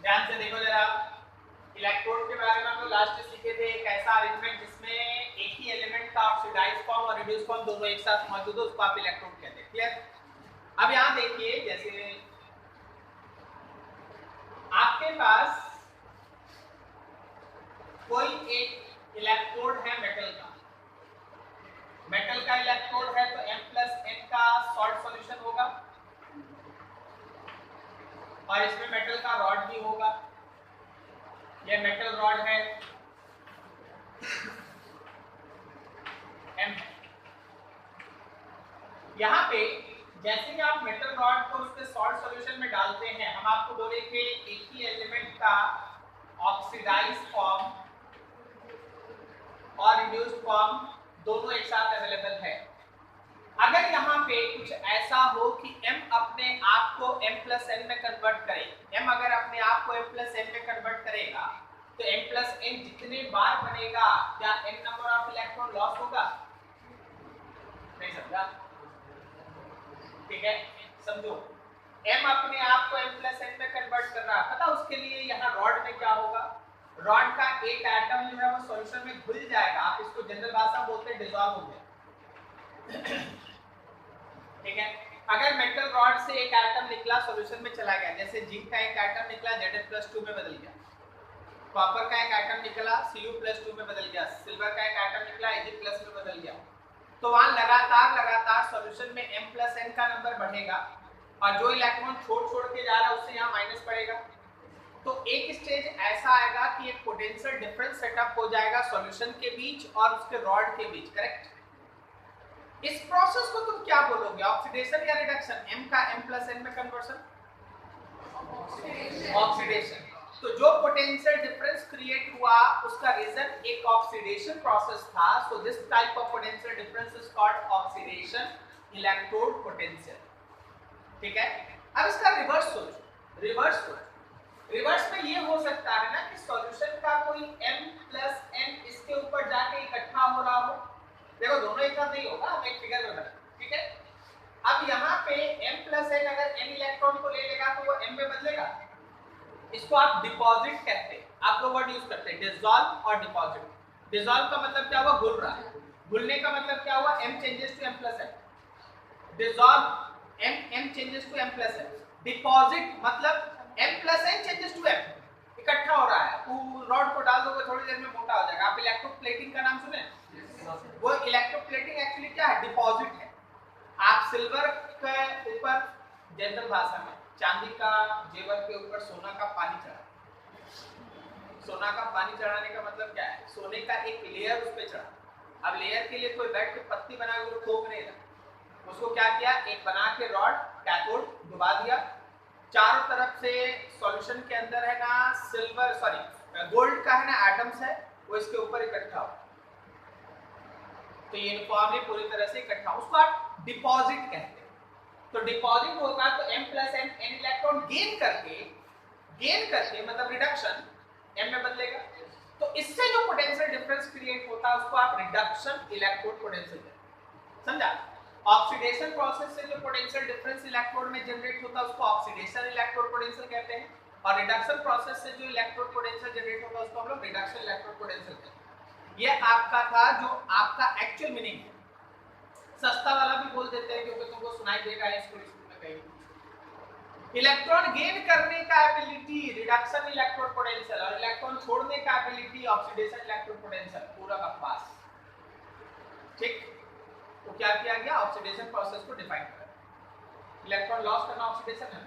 ध्यान से देखो जरा, इलेक्ट्रोड के बारे में हम लोग लास्ट में सीखे थे एक ऐसा अरेंजमेंट जिसमें एक ही एलिमेंट का ऑक्सीडाइज्ड फॉर्म और रिड्यूस्ड फॉर्म दोनों एक साथ मौजूद हो, उसको आप इलेक्ट्रोड कहते हैं। क्लियर? अब यहां देखिए, जैसे आपके पास कोई एक इलेक्ट्रोड है मेटल का, इलेक्ट्रोड है तो M+N का सॉल्ट सॉल्यूशन होगा और इसमें मेटल का रॉड भी होगा। ये मेटल रॉड है M। यहाँ पे जैसे ही आप मेटल रॉड को उसके सॉल्ट सॉल्यूशन में डालते हैं, हम आपको बोले कि एक ही एलिमेंट का ऑक्सीडाइज्ड फॉर्म और रिड्यूस्ड फॉर्म दोनों एक साथ अवेलेबल है। अगर यहाँ पे कुछ ऐसा हो कि M अपने आप को M+N में कन्वर्ट करे, M अगर अपने आप को M+N में कन्वर्ट करेगा तो M+N जितने बार बनेगा, क्या N number of electron loss होगा? नहीं समझा? ठीक है, समझो, M अपने आप को M+N में कन्वर्ट कर रहा है, पता उसके लिए यहाँ रॉड में क्या होगा? रॉड का एक एटम जो है वो सॉल्यूशन में घुल जाएगा, आप इसको जनरल भाषा में बोलते हैं डिसॉल्व हो गया। ठीक है, अगर मेटल रॉड से एक एटम निकला सॉल्यूशन में चला गया, जैसे जिंक का एक एटम निकला Zn+2 में बदल गया, कॉपर का एक एटम निकला Cu+2 में बदल गया, सिल्वर का एक एटम निकला Ag+ में बदल गया, तो वहां लगातार सॉल्यूशन में M+N का नंबर बढ़ेगा और जो इलेक्ट्रॉन छोड़ के जा रहा है उससे यहाँ माइनस पड़ेगा। तो एक स्टेज ऐसा आएगा कि एक पोटेंशियल डिफरेंस सेटअप हो जाएगा सॉल्यूशन के बीच और उसके रॉड के बीच। करेक्ट? इस प्रोसेस को तुम क्या बोलोगे, ऑक्सीडेशन या रिडक्शन? M का M+N में कन्वर्शन, ऑक्सीडेशन। तो जो पोटेंशियल डिफरेंस क्रिएट हुआ उसका रीजन एक ऑक्सीडेशन प्रोसेस था। So this type of potential difference is called oxidation electrode potential. ठीक है, अब इसका रिवर्स सोचो, रिवर्स में ये हो सकता है ना कि सॉल्यूशन का कोई M+N इसके ऊपर जाके इकट्ठा हो रहा हो। देखो दोनों एक साथ नहीं होगा, हम एक फिगर में बनाएं। ठीक है, अब यहाँ पे M+N अगर N इलेक्ट्रॉन को ले लेगा तो वो M में बदलेगा, इसको आप डिपॉजिट कहते हैं। आप लोग वर्ड यूज करते हैं डिसॉल्व और डिपॉजिट। डिसॉल्व का मतलब क्या हुआ? घुल रहा है। घुलने का मतलब क्या हुआ? M changes to M+N। Dissolve M changes to M+N। Deposit मतलब M+N चेंजेस टू M, इकट्ठा हो रहा है। रॉड को डाल दोगे थोड़ी देर में मोटा हो जाएगा। आप इलेक्ट्रोप्लेटिंग का नाम सुने? वो इलेक्ट्रोप्लेटिंग एक्चुअली क्या है? डिपॉजिट है। आप सिल्वर के ऊपर जनरल भाषा में चांदी का जेवर के ऊपर सोना का पानी चढ़ा, सोना का पानी चढ़ाने का मतलब क्या है? सोने का एक लेयर उस पे चढ़ा। अब लेयर के लिए कोई बैठ के पत्ती बना के ठोक नहीं रहा, उसको क्या किया? एक बना के रॉड कैथोड डुबा दिया, चारों तरफ से सॉल्यूशन के अंदर है ना गोल्ड का है ना एटम्स है, वो इसके ऊपर इकट्ठा हो, तो ये यूनिफॉर्मली पूरी तरह से इकट्ठा, उसको आप डिपॉजिट कहते हैं। तो डिपॉजिट होगा तो M+N N इलेक्ट्रॉन गेन करके मतलब रिडक्शन M में बदलेगा। तो इससे जो पोटेंशियल डिफरेंस क्रिएट होता है उसको आप रिडक्शन इलेक्ट्रोड पोटेंशियल कहते हैं। समझा? ऑक्सीडेशन प्रोसेस से जो पोटेंशियल डिफरेंस इलेक्ट्रोड में जनरेट होता है उसको ऑक्सीडेशन इलेक्ट्रोड पोटेंशियल कहते हैं, और रिडक्शन प्रोसेस से जो इलेक्ट्रोड पोटेंशियल जनरेट होता है उसको हम लोग रिडक्शन इलेक्ट्रोड पोटेंशियल कहते हैं। ये आपका था जो आपका एक्चुअल मीनिंग है। सस्ता वाला भी बोल देते हैं क्योंकि तुमको सुनाई देगा स्कूल में कहीं। इलेक्ट्रॉन गेन करने का एबिलिटी रिडक्शन इलेक्ट्रोड पोटेंशियल, और इलेक्ट्रॉन छोड़ने का एबिलिटी ऑक्सीडेशन इलेक्ट्रोड पोटेंशियल, पूरा बकवास। ठीक, तो क्या किया गया? ऑक्सीडेशन प्रोसेस को डिफाइन करा। इलेक्ट्रॉन लॉस करना ऑक्सीडेशन है,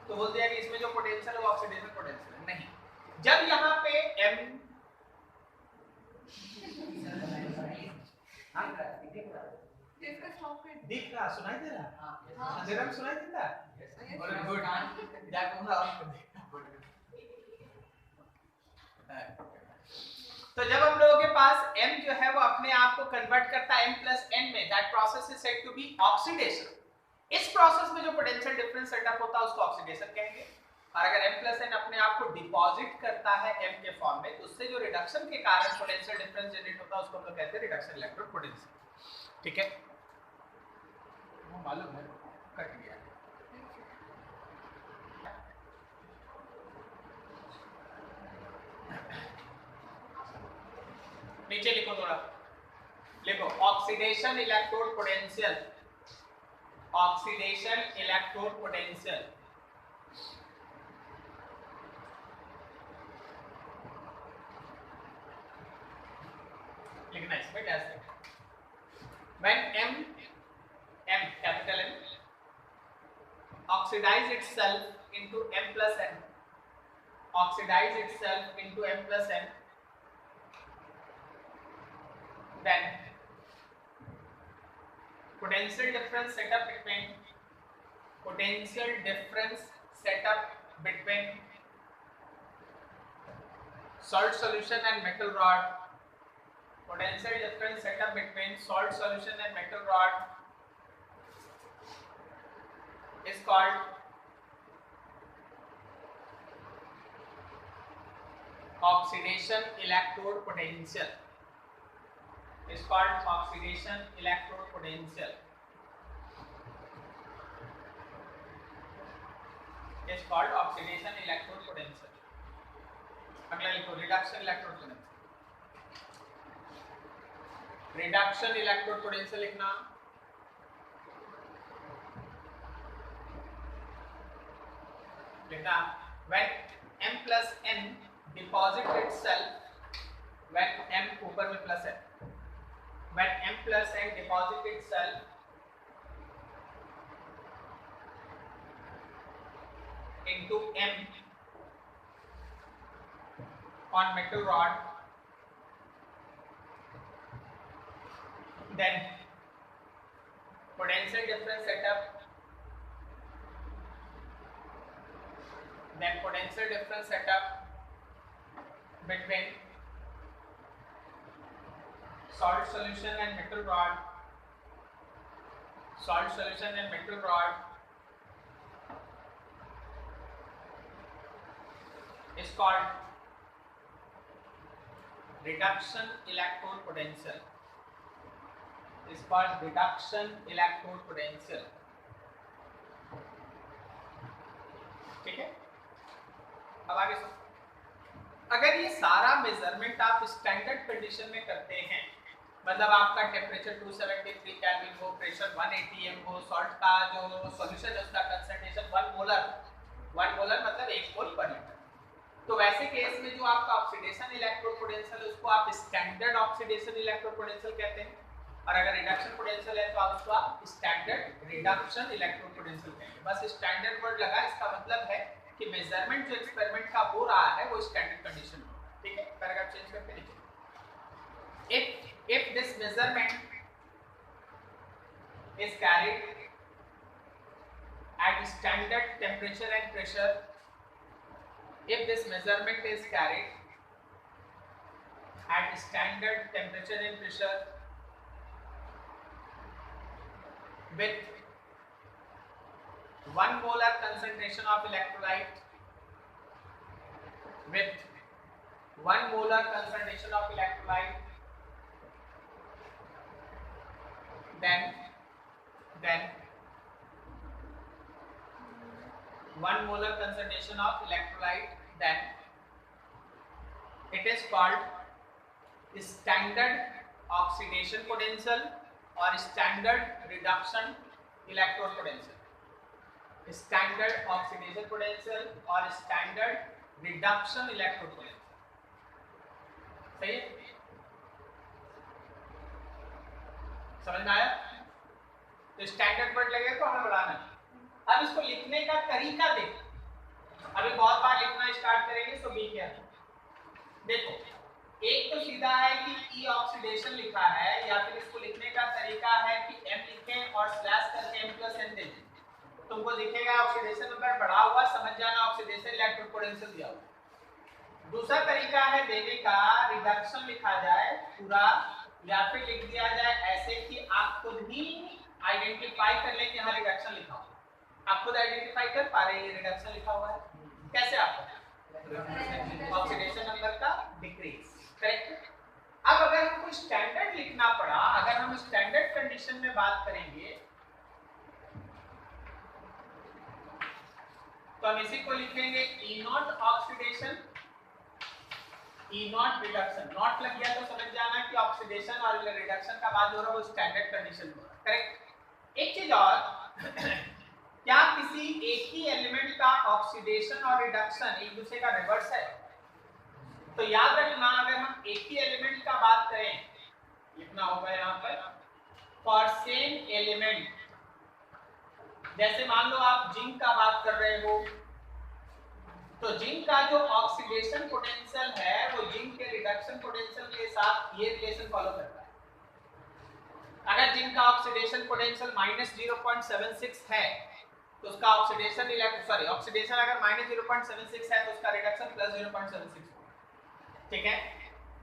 तो बोल दिया कि इसमें जो पोटेंशियल है वो ऑक्सीडेशन पोटेंशियल है। नहीं, जब यहाँ पे M दिख रहा, सुनाई दे रहा? अंधेरा में सुनाई देता है? और गुड, जाके पूरा ऑन कर दे। तो जब हम लोगों के पास M जो है वो अपने आप को कन्वर्ट करता है M+N में, that process is said to be oxidation. इस प्रोसेस में जो पोटेंशियल डिफरेंस सेटअप होता है उसको ऑक्सीडेशन कहेंगे। और अगर M+N अपने आप को डिपॉजिट करता है M के फॉर्म में, तो उससे जो रिडक्शन के कारण पोटेंशियल डिफरेंस जनरेट होता है उसको हम लोग कहते हैं रिडक्शन इलेक्ट्रोड पोटेंशियल। ठीक है, वो मालूम है, कट गया। नीचे लिखो थोड़ा, लिखो oxidation electrode potential, oxidation electrode potential. लिखना इसमें डैश लिखना। When M capital M oxidize itself into M plus N, oxidize itself into M plus N, then potential difference set up between salt solution and metal rod, potential difference set up between salt solution and metal rod is called oxidation electrode potential, is called oxidation electrode potential, is called oxidation electrode potential। अगला लिखो reduction electrode potential, reduction electrode potential लिखना। लिखना when M plus N deposit itself, when M ऊपर में plus है, when M plus N deposit itself into M on metal rod, then potential difference set up, then potential difference set up between salt solution and metal rod, salt solution and metal rod is called reduction electrode potential, is called reduction electrode potential। ठीक है, अब आगे सुनो। अगर ये सारा measurement आप standard condition में करते हैं, मतलब आपका टेम्परेचर 273 केल्विन हो, प्रेशर 1 atm हो, सॉल्ट का जो सॉल्यूशन है उसका कंसंट्रेशन 1 मोलर मतलब 1 मोल पर लीटर, तो वैसे केस में जो आपका ऑक्सीडेशन इलेक्ट्रोड पोटेंशियल है उसको आप स्टैंडर्ड ऑक्सीडेशन इलेक्ट्रोड पोटेंशियल कहते हैं, और अगर रिडक्शन पोटेंशियल है तो आप उसको स्टैंडर्ड रिडक्शन इलेक्ट्रोड पोटेंशियल कहेंगे। बस स्टैंडर्ड वर्ड लगा, इसका मतलब है कि मेजरमेंट जो एक्सपेरिमेंट का हो रहा है वो स्टैंडर्ड कंडीशन में होगा। ठीक है, पैराग्राफ चेंज करके लिखिए। if this measurement is carried at standard temperature and pressure, if this measurement is carried at standard temperature and pressure with 1 molar concentration of electrolyte, with 1 molar concentration of electrolyte, then 1 molar concentration of electrolyte, then it is called standard oxidation potential or standard reduction electrode potential, standard oxidation potential or standard reduction electrode potential। सही है, समझ में आया? तो standard word लगे तो हमें बढ़ाना है। अब इसको लिखने का तरीका देखो, अभी बहुत बार लिखना स्टार्ट करेंगे, सो बी केयरफुल। देखो, एक तो सीधा है कि ई ऑक्सीडेशन लिखा है, या फिर इसको लिखने का तरीका है कि m लिखें और स्लैश करके m प्लस n दे दें, तुमको दिखेगा ऑक्सीडेशन नंबर बढ़ा हुआ, समझ जाना ऑक्सीडेशन इलेक्ट्रोड पोटेंशियल दिया हुआ। दूसरा तरीका है देने का, रिडक्शन लिखा जाए पूरा, या फिर लिख दिया जाए ऐसे कि आप खुद ही आइडेंटिफाई कर लें कि यहाँ रिडक्शन लिखा हुआ है। आप खुद आइडेंटिफाई कर पा रहे हैं रिडक्शन लिखा हुआ है, कैसे आपको ऑक्सीडेशन नंबर का डिक्रीज, करेक्ट। अब अगर हमको स्टैंडर्ड लिखना पड़ा, अगर हम स्टैंडर्ड कंडीशन में बात करेंगे तो हम इसी को लिखेंगे E naught oxidation, E naught reduction, naught लग गया तो समझ जाना कि ऑक्सीडेशन और रिडक्शन का बात हो रहा है वो स्टैंडर्ड कंडीशन हो रहा है, करेक्ट। एक चीज और क्या किसी एक ही एलिमेंट का ऑक्सीडेशन और रिडक्शन एक दूसरे का रिवर्स है? तो याद रखना अगर हम एक ही एलिमेंट का बात करें, लिखना होगा यहाँ पर फॉर सेम एलिमेंट, जैसे मान लो आप जिंक का बात कर रहे हो, तो जिंक का जो ऑक्सीडेशन पोटेंशियल है वो जिंक के रिडक्शन पोटेंशियल के साथ ये रिलेशन फॉलो करता है। अगर जिंक का ऑक्सीडेशन पोटेंशियल -0.76 है तो उसका ऑक्सीडेशन अगर -0.76 है तो उसका रिडक्शन +0.76 होगा, ठीक है।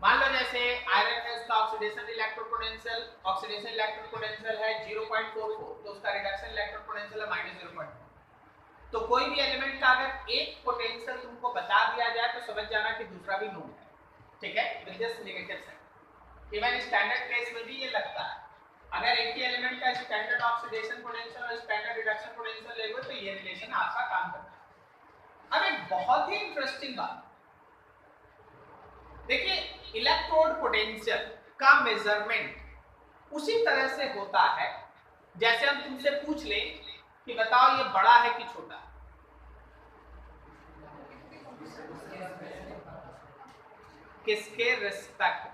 मान लो जैसे आयरन है, उसका ऑक्सीडेशन इलेक्ट्रॉन पोटेंशियल है 0.44, तो उसका रिडक्शन इलेक्ट्रॉन पोटेंशियल है -0.4। तो कोई भी एलिमेंट का अगर एक पोटेंशियल तुमको बता दिया जाए तो समझ जाना कि दूसरा भी नोन है, ठीक है, with this negative sign. Even standard case में भी ये लगता है, अगर एक ही एलिमेंट का स्टैंडर्ड ऑक्सीडेशन पोटेंशियल और स्टैंडर्ड रिडक्शन पोटेंशियल लेंगे तो ये रिलेशन आपका काम करता है। अब एक बहुत ही इंटरेस्टिंग बात देखिए, इलेक्ट्रोड पोटेंशियल का मेजरमेंट उसी तरह से होता है जैसे हम तुमसे पूछ लें कि बताओ ये बड़ा है कि छोटा है। किसके रिस्पेक्ट?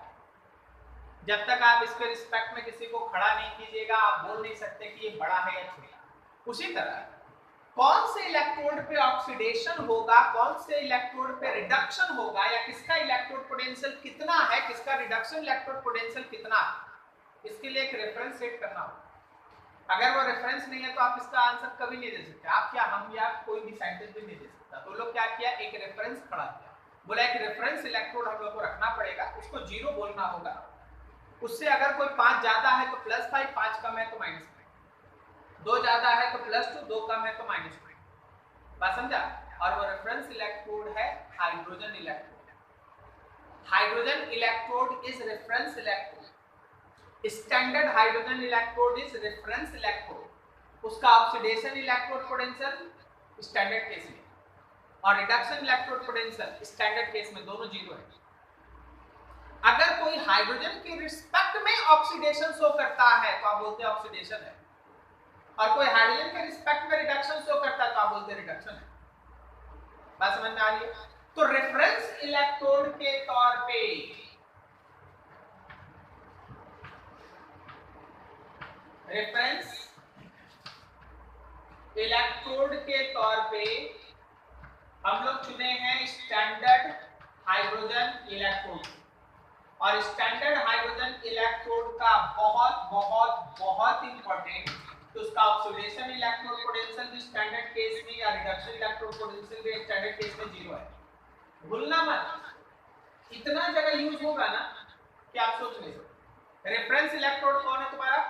जब तक आप इसके रिस्पेक्ट में किसी को खड़ा नहीं कीजिएगा आप बोल नहीं सकते कि ये बड़ा है या छोटा। उसी तरह कौन से इलेक्ट्रोड पे ऑक्सीडेशन होगा, कौन से इलेक्ट्रोड पे रिडक्शन होगा, या किसका इलेक्ट्रोड पोटेंशियल कितना है, किसका रिडक्शन इलेक्ट्रोड पोटेंशियल कितना है, इसके लिए एक रेफरेंस सेट करना होगा। अगर वो रेफरेंस नहीं है तो आप इसका आंसर कभी नहीं दे सकते, आप क्या, हम या कोई भी साइंटिस्ट भी नहीं दे सकता। तो लोग क्या किया, एक रेफरेंस खड़ा किया, बोला एक रेफरेंस इलेक्ट्रोड हम लोग को रखना पड़ेगा, उसको 0 बोलना होगा, उससे अगर कोई 5 ज्यादा है तो +5, 5 कम है तो -5, 2 ज्यादा है तो +2, 2 कम है तो -5। बात समझा? और वो रेफरेंस इलेक्ट्रोड है hydrogen electrode. Hydrogen electrode is reference electrode, standard hydrogen electrode is reference electrode. उसका oxidation electrode potential standard case में और reduction electrode potential standard case में दोनों 0 है। अगर कोई हाइड्रोजन के रिस्पेक्ट में ऑक्सीडेशन शो करता है तो आप बोलते हैं ऑक्सीडेशन है, और कोई हाइड्रोजन के रिस्पेक्ट में रिडक्शन शो करता है तो आप बोलते हैं रिडक्शन है। बात समझ में आ रही है? तो रेफरेंस इलेक्ट्रोड के तौर पे हम लोग चुने हैं स्टैंडर्ड हाइड्रोजन इलेक्ट्रोड, और स्टैंडर्ड हाइड्रोजन इलेक्ट्रोड का बहुत बहुत बहुत इंपॉर्टेंट, तो उसका ऑक्सीडेशन इलेक्ट्रोड पोटेंशियल भी स्टैंडर्ड केस में या रिडक्शन इलेक्ट्रोड पोटेंशियल भी स्टैंडर्ड केस में 0 है। भूलना मत, इतना जगह यूज होगा ना कि आप सोच नहीं सकते। रेफरेंस इलेक्ट्रोड कौन है तुम्हारा?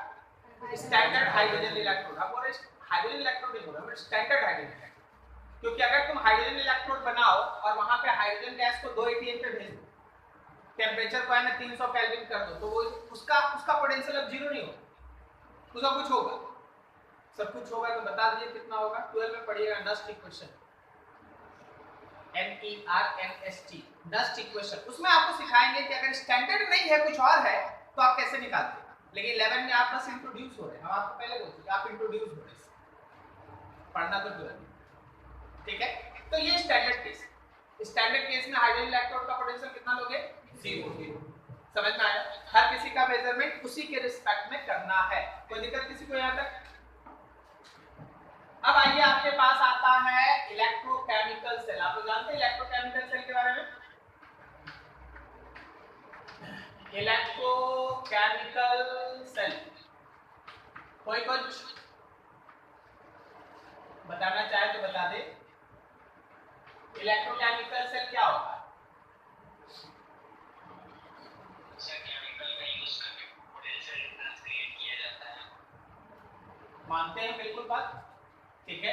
Standard hydrogen electrode. अब बोले हाइड्रोजन इलेक्ट्रोड नहीं बोल रहा, स्टैंडर्ड हाइड्रोजन, क्योंकि अगर तुम हाइड्रोजन इलेक्ट्रोड बनाओ और वहां पे हाइड्रोजन गैस को 2 atm पे भेज दो, टेम्परेचर को है ना 300 केल्विन कर दो, तो वो उसका पोटेंशियल अब 0 नहीं होगा, उसका कुछ होगा, सब कुछ होगा। तो बता दीजिए कितना होगा? 12 में पढ़िएगा Nernst equation, NERNST, Nernst equation. उसमें आपको सिखाएंगे कि अगर स्टैंडर्ड नहीं है कुछ और है तो आप कैसे निकालते हैं। लेकिन 11 में आप बस इंट्रोड्यूस हो रहे हैं, हम आपको पहले बोल चुके आप इंट्रोड्यूस हो रहे हैं, पढ़ना तो 12, ठीक है। तो ये स्टैंडर्ड केस, स्टैंडर्ड केस में हाइड्रोजन इलेक्ट्रोड का पोटेंशियल कितना लोगे? 0। समझ में आया? हर किसी का मेजरमेंट उसी के रिस्पेक्ट में करना है। कोई दिक्कत किसी को यहां तक? अब आइए आपके पास आता है इलेक्ट्रोकेमिकल सेल। आप लोग जानते हैं इलेक्ट्रोकेमिकल सेल के बारे में? इलेक्ट्रोकेमिकल सेल कोई कुछ बताना चाहे तो बता दे। इलेक्ट्रोकेमिकल सेल क्या होता है? मानते हैं बिल्कुल बात, ठीक है।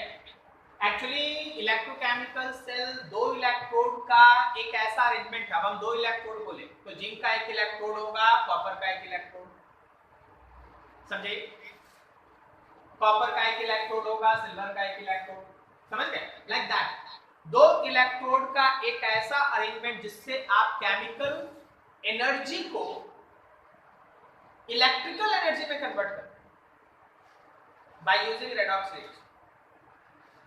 एक्चुअली इलेक्ट्रोकेमिकल सेल 2 इलेक्ट्रोड का एक ऐसा अरेंजमेंट है। अब हम 2 इलेक्ट्रोड बोले तो जिंक का 1 इलेक्ट्रोड होगा, कॉपर का 1 इलेक्ट्रोड, समझे? कॉपर का 1 इलेक्ट्रोड होगा, सिल्वर का 1 इलेक्ट्रोड, समझ गए? लाइक दैट दो इलेक्ट्रोड का एक ऐसा अरेंजमेंट जिससे आप केमिकल एनर्जी को इलेक्ट्रिकल एनर्जी में कन्वर्ट करते हैं by using redox reaction.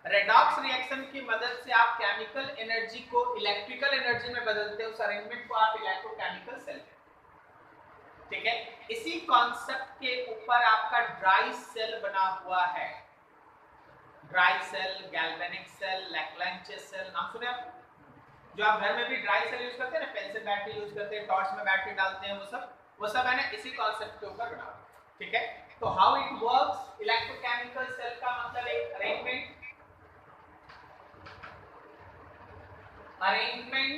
Redox reaction की मदद से आप केमिकल एनर्जी को इलेक्ट्रिकल एनर्जी में बदलते हैं, उस अरेंजमेंट को आप इलेक्ट्रोकेमिकल सेल कहते हैं। ठीक है, इसी कॉन्सेप्ट के ऊपर आपका ड्राई सेल बना हुआ है। Dry cell, galvanic cell, Lagrange cell, नाम सुने आप? जो आप घर में भी ड्राई सेल यूज करते हैं ना, पेंसिल बैटरी यूज करते हैं, टॉर्च में बैटरी डालते हैं, वो सब है ना इसी कॉन्सेप्ट के ऊपर बना हुआ है। ठीक है, तो how it works, electrochemical cell का मतलब एक arrangement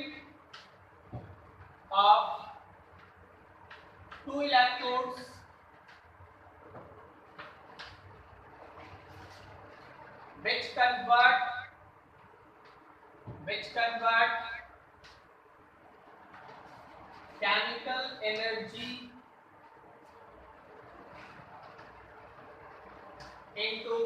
of two electrodes which convert chemical energy into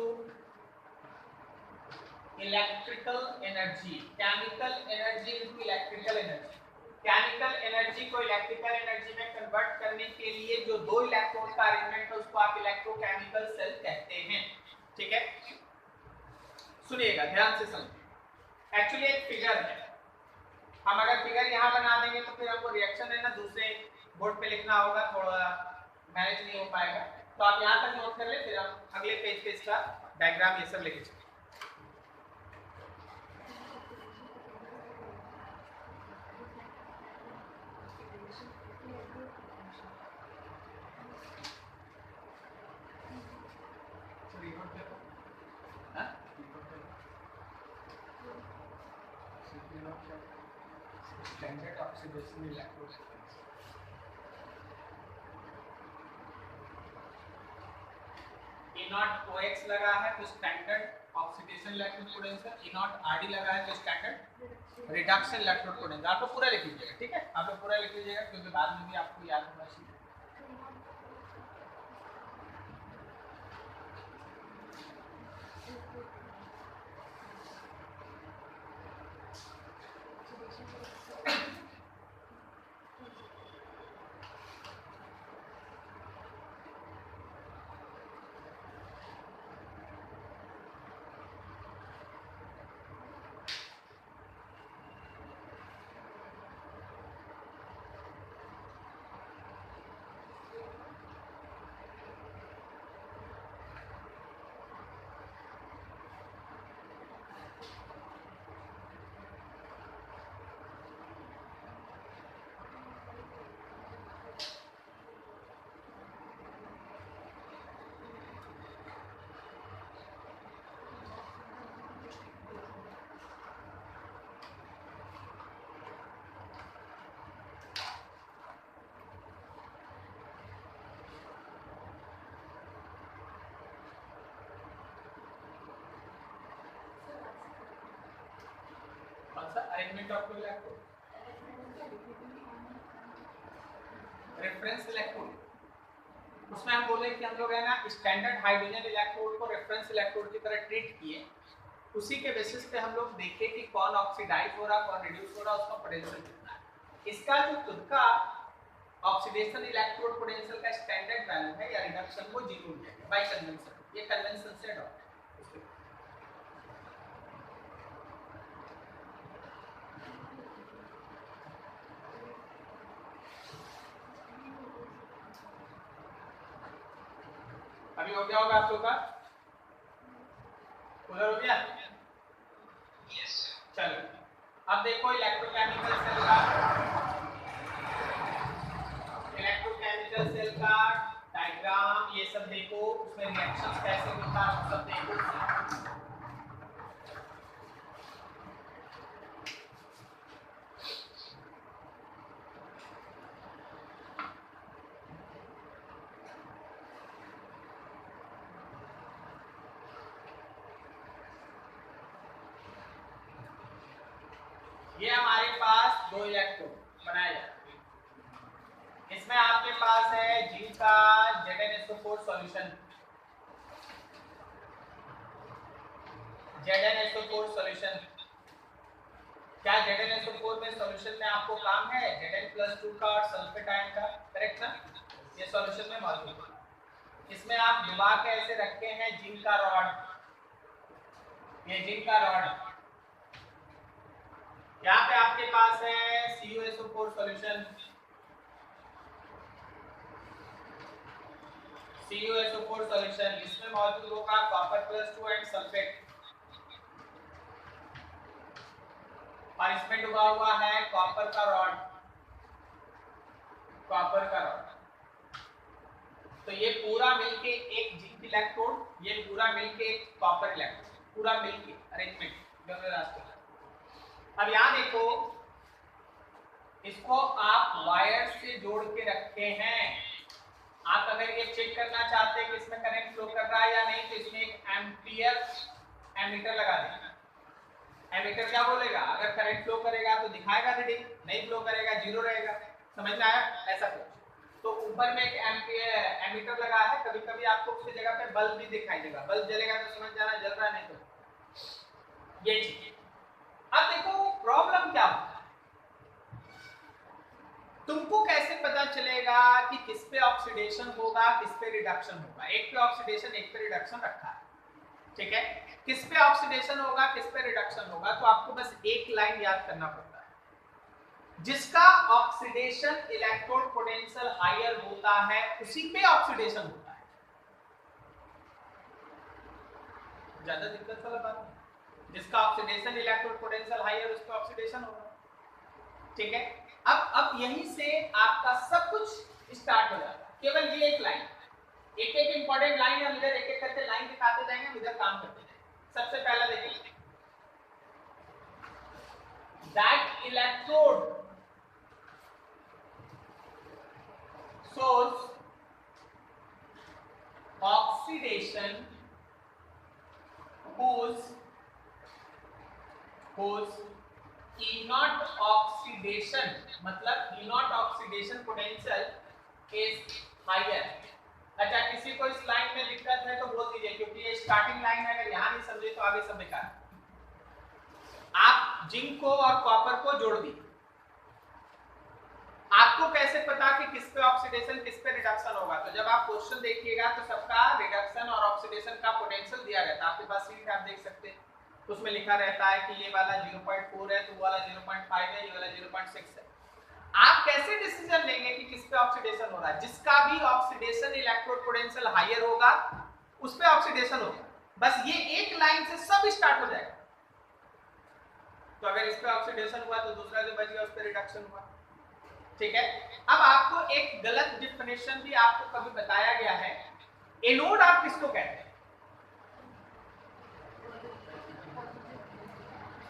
electrical energy, chemical energy into electrical energy। Chemical energy को इलेक्ट्रिकल एनर्जी में कन्वर्ट करने के लिए जो दो इलेक्ट्रॉन का अरेंजमेंट है उसको आप इलेक्ट्रोकेमिकल सेल कहते हैं। ठीक है, सुनिएगा ध्यान से समझिए। एक्चुअली एक फिगर है, हम अगर फिगर यहाँ बना देंगे तो फिर हमको रिएक्शन है ना दूसरे बोर्ड पे लिखना होगा, थोड़ा मैनेज नहीं हो पाएगा। तो आप यहाँ तक नोट कर ले, फिर हम अगले पेज पे इसका डायग्राम ये सब लेके चलेंगे। Standard oxidation electrode E0 OX लगा है तो standard oxidation electrode potential, E0 RD लगा है तो स्टैंडर्ड रिडक्शन इलेक्ट्रोड पोटेंशियल। आपको पूरा लिख लीजिएगा, ठीक है, आप लोग पूरा लिख लीजिएगा क्योंकि बाद में भी आपको याद होना चाहिए। Arrangement of two electrode, reference electrode, उसमें हम बोले कि हम लोग है ना स्टैंडर्ड हाइड्रोजन इलेक्ट्रोड को रेफरेंस इलेक्ट्रोड की तरह ट्रीट किए, उसी के बेसिस पे हम लोग देखे कि कौन ऑक्सीडाइज हो रहा, कौन रिड्यूस हो रहा, उसका पोटेंशियल कितना है। इसका जो खुद का ऑक्सीडेशन इलेक्ट्रोड पोटेंशियल का स्टैंडर्ड वैल्यू है या रिडक्शन, वो 0 हो जाएगा बाय कन्वेंशन। ये कन्वेंशन से डॉट अभी हो गया होगा आप लोग का, क्लियर हो गया? यस। चलो अब देखो इलेक्ट्रोकेमिकल सेल का डायग्राम ये सब देखो, उसमें रिएक्शंस कैसे होता है सब देखो। ये हमारे पास दो इलेक्ट्रोड बनाए जाते हैं, इसमें आपके पास है जिंक का ZnSO4 सॉल्यूशन, ZnSO4 सॉल्यूशन, क्या ZnSO4 में सॉल्यूशन में आपको काम है Zn+2 का और सल्फेट आयन का, करेक्ट ना? ये सॉल्यूशन में मौजूद है। इसमें आप डुबा के ऐसे रखे हैं जिंक का रॉड, ये जिंक का रॉड, यहाँ पे आपके पास है CuSO4 सॉल्यूशन, CuSO4 सॉल्यूशन, इसमें मौजूद होगा Copper+2 एंड सल्फेट, और इसमें डुबा हुआ है कॉपर का रॉड, कॉपर का रॉड। तो ये पूरा मिलके एक जिंक इलेक्ट्रोड, ये पूरा मिलके एक कॉपर इलेक्ट्रोड, पूरा मिलके अरेंजमेंट दोनों रास्ते। अब यहां देखो, इसको आप वायर से जोड़ के रखे हैं। आप अगर ये चेक करना चाहते हैं कि इसमें करंट फ्लो कर रहा है या नहीं, तो इसमें एक एम्पियर एमीटर लगा देना। एमीटर क्या बोलेगा, अगर करंट फ्लो करेगा तो दिखाएगा रीडिंग, नहीं फ्लो करेगा जीरो रहेगा। समझ में आया? ऐसा कुछ। तो ऊपर में एक एमीटर लगा है, कभी कभी आपको उसकी जगह पे बल्ब भी दिखाई देगा, बल्ब जलेगा तो समझ जाना जल रहा है, नहीं तो ये चीज। अब देखो प्रॉब्लम क्या होता है, तुमको कैसे पता चलेगा कि किस पे ऑक्सीडेशन होगा किस पे रिडक्शन होगा। एक पे ऑक्सीडेशन एक पे रिडक्शन रखा है, ठीक है? किस पे ऑक्सीडेशन होगा किस पे रिडक्शन होगा, तो आपको बस एक लाइन याद करना पड़ता है, जिसका ऑक्सीडेशन इलेक्ट्रोड पोटेंशियल हायर होता है उसी पे ऑक्सीडेशन होता है। ज्यादा दिक्कत वाला बात नहीं, जिसका ऑक्सीडेशन इलेक्ट्रोड पोटेंशियल हायर उस पे ऑक्सीडेशन होगा, ठीक है? अब यहीं से आपका सब कुछ स्टार्ट हो जाता है। केवल ये एक लाइन, एक एक इंपॉर्टेंट लाइन हम इधर एक एक करके लाइन दिखाते जाएंगे, हम इधर काम करते जाएंगे। सबसे पहला देखिए, that electrode shows oxidation whose E0 oxidation मतलब E0 oxidation potential is higher। अच्छा, किसी को इस लाइन में दिक्कत है तो बोल दीजिए, क्योंकि ये स्टार्टिंग लाइन है, अगर यहाँ नहीं समझे तो आगे सब बेकार। आप जिंक को और कॉपर को जोड़ दी, आपको कैसे पता कि किस पे ऑक्सीडेशन किस पे रिडक्शन होगा? तो जब आप क्वेश्चन देखिएगा तो सबका रिडक्शन और ऑक्सीडेशन का पोटेंशियल दिया रहता है, आपके पास शीट आप देख सकते हैं, उसमें लिखा रहता है कि ये वाला 0.4 है, तो वाला 0.5 है, ये वाला 0.6 है। आप कैसे डिसीजन लेंगे कि किस पे ऑक्सीडेशन हो रहा है? जिसका भी ऑक्सीडेशन इलेक्ट्रोड पोटेंशियल हायर होगा उस पे ऑक्सीडेशन होगा। बस ये एक लाइन से सब स्टार्ट हो जाएगा। तो अगर इस पे ऑक्सीडेशन हुआ तो दूसरा जो बच गया उस पे रिडक्शन हुआ, ठीक है? अब आपको एक गलत डिफिनेशन भी आपको कभी बताया गया है। एनोड आप किसको कहते हैं?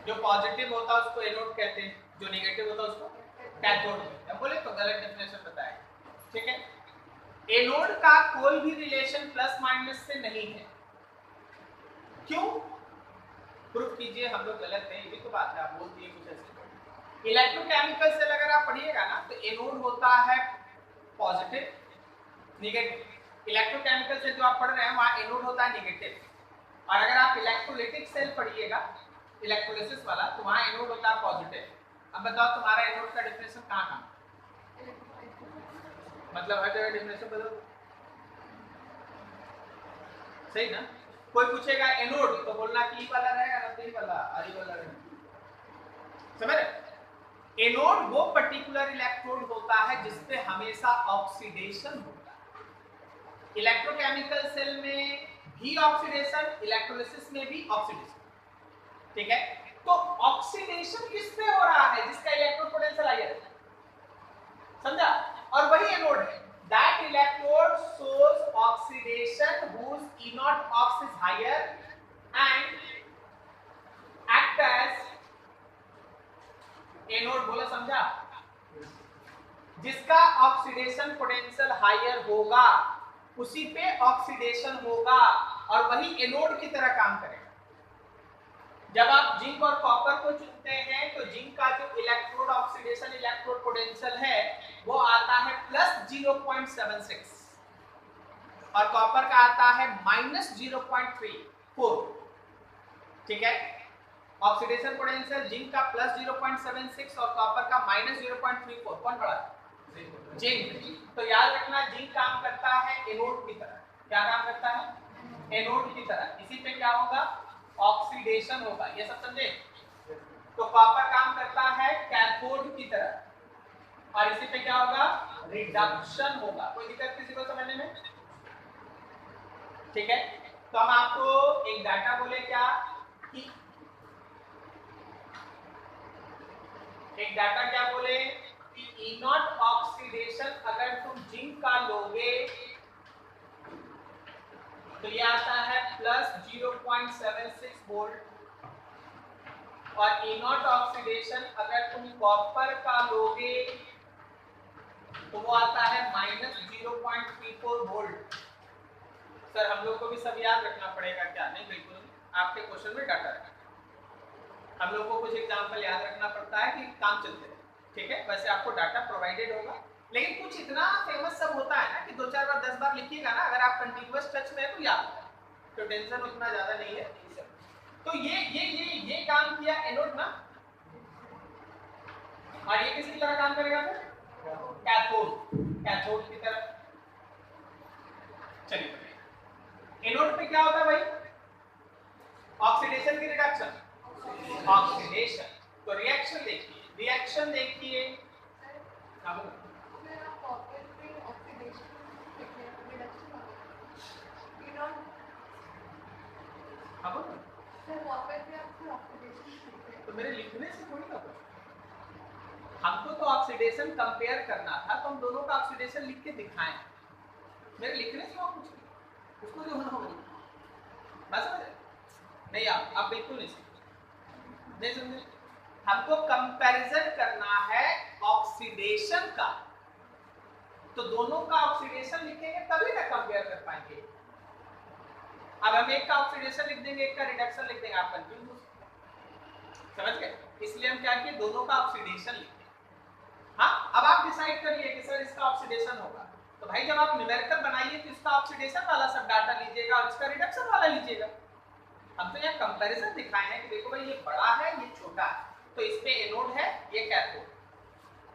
जो पॉजिटिव होता है उसको एनोड कहते हैं, जो नेगेटिव होता है उसको कैथोड कहते हैं। बोले तो गलत डिफिनेशन बताया, ठीक है? एनोड का कोई भी रिलेशन प्लस माइनस से नहीं है। क्यों? प्रूफ कीजिए, हम लोग गलत हैं, ये भी तो बात है, आप बोल दिए कुछ ऐसे। इलेक्ट्रोकेमिकल से अगर आप पढ़िएगा ना तो एनोड होता है पॉजिटिव, नेगेटिव। इलेक्ट्रोकेमिकल से जो आप पढ़ रहे हैं वहां एनोड होता है नेगेटिव। और अगर आप इलेक्ट्रोलिटिक सेल पढ़िएगा, इलेक्ट्रोलिसिस वाला, तो वहां एनोड होता है पॉजिटिव। अब बताओ तुम्हारा एनोड का डेफिनेशन कहां मतलब हर जगह डेफिनेशन बदल, सही ना? कोई पूछेगा एनोड तो बोलना कि ई वाला रहेगा ना, ई वाला आई वाला रहेगा, समझ रहे? एनोड वो पर्टिकुलर इलेक्ट्रोड होता है जिसपे हमेशा ऑक्सीडेशन होता है। इलेक्ट्रोकेमिकल सेल में भी ऑक्सीडेशन, इलेक्ट्रोलिसिस में भी ऑक्सीडेशन, ठीक है? तो ऑक्सीडेशन किस पे हो रहा है? जिसका इलेक्ट्रोड पोटेंशियल हायर है, समझा? और वही एनोड है। That electrode shows oxidation whose E0 ox is higher and act as anode. बोला समझा? जिसका ऑक्सीडेशन पोटेंशियल हायर होगा उसी पे ऑक्सीडेशन होगा और वही एनोड की तरह काम करेगा। जब आप जिंक और कॉपर को चुनते हैं तो जिंक का जो इलेक्ट्रोड ऑक्सीडेशन इलेक्ट्रोड पोटेंशियल है वो आता है +0.76 और कॉपर का आता है -0.34, ठीक है? ऑक्सीडेशन पोटेंशियल जिंक का प्लस 0.76 और कॉपर का माइनस 0.34, कौन बड़ा? जिंक। तो याद रखना जिंक काम करता है एनोड की तरह। क्या काम करता है? एनोड की तरह। इसी पे क्या होगा? ऑक्सीडेशन होगा। ये सब समझे? तो कॉपर काम करता है कैथोड की तरह और इसी पे क्या होगा? रिडक्शन होगा। कोई दिक्कत किसी को समझने में? ठीक है, तो हम आपको एक डाटा बोले क्या कि एक डाटा क्या बोले कि ई नॉट ऑक्सीडेशन अगर तुम जिंक का लोगे तो ये आता है प्लस 0.76 वोल्ट और ई नॉट ऑक्सीडेशन अगर तुम कॉपर का लोगे तो वो आता है माइनस 0.34 वोल्ट। सर हम लोग को भी सब याद रखना पड़ेगा क्या? नहीं, बिल्कुल आपके क्वेश्चन में डाटा है, हम लोग को कुछ एग्जांपल याद रखना पड़ता है कि काम चलते रहे। ठीक है, वैसे आपको डाटा प्रोवाइडेड होगा लेकिन कुछ इतना फेमस सब होता है ना कि 2-4 बार 10 बार लिखिएगा ना, अगर आप कंटीन्यूअस टच में है तो याद होगा, तो टेंशन उतना ज्यादा नहीं है। तो ये काम किया एनोड ना, और ये किसकी तरह काम करेगा फिर? कैथोड की तरह। चलिए एनोड पे क्या होता है भाई? ऑक्सीडेशन की रिडक्शन, ऑक्सीडेशन। तो रिएक्शन देखिए, रिएक्शन देखिए। तो मेरे लिखने से थोड़ी ना कुछ, हमको तो ऑक्सीडेशन कंपेयर करना था, तो हम दोनों का ऑक्सीडेशन लिख के दिखाएं। मेरे लिखने से कुछ नहीं, उसको जो होना होगा बस। नहीं आप बिल्कुल नहीं समझे। हमको कंपैरिजन करना है ऑक्सीडेशन का, तो दोनों का ऑक्सीडेशन लिखेंगे तभी ना कंपेयर कर पाएंगे। अब हम एक का ऑक्सीडेशन लिख देंगे, एक का रिडक्शन लिख देंगे, आप कंफ्यूज हो समझ गए? इसलिए हम क्या किए, दोनों का ऑक्सीडेशन लिखें। हाँ, अब आप डिसाइड कर लिए कि सर इसका ऑक्सीडेशन होगा, तो भाई जब आप न्यूमेरिकल बनाइए तो इसका ऑक्सीडेशन वाला सब डाटा लीजिएगा और इसका रिडक्शन वाला लीजिएगा। हम तो यहाँ कंपैरिजन दिखाए हैं कि देखो भाई ये बड़ा है ये छोटा है, तो इस पे एनोड है ये कैथोड।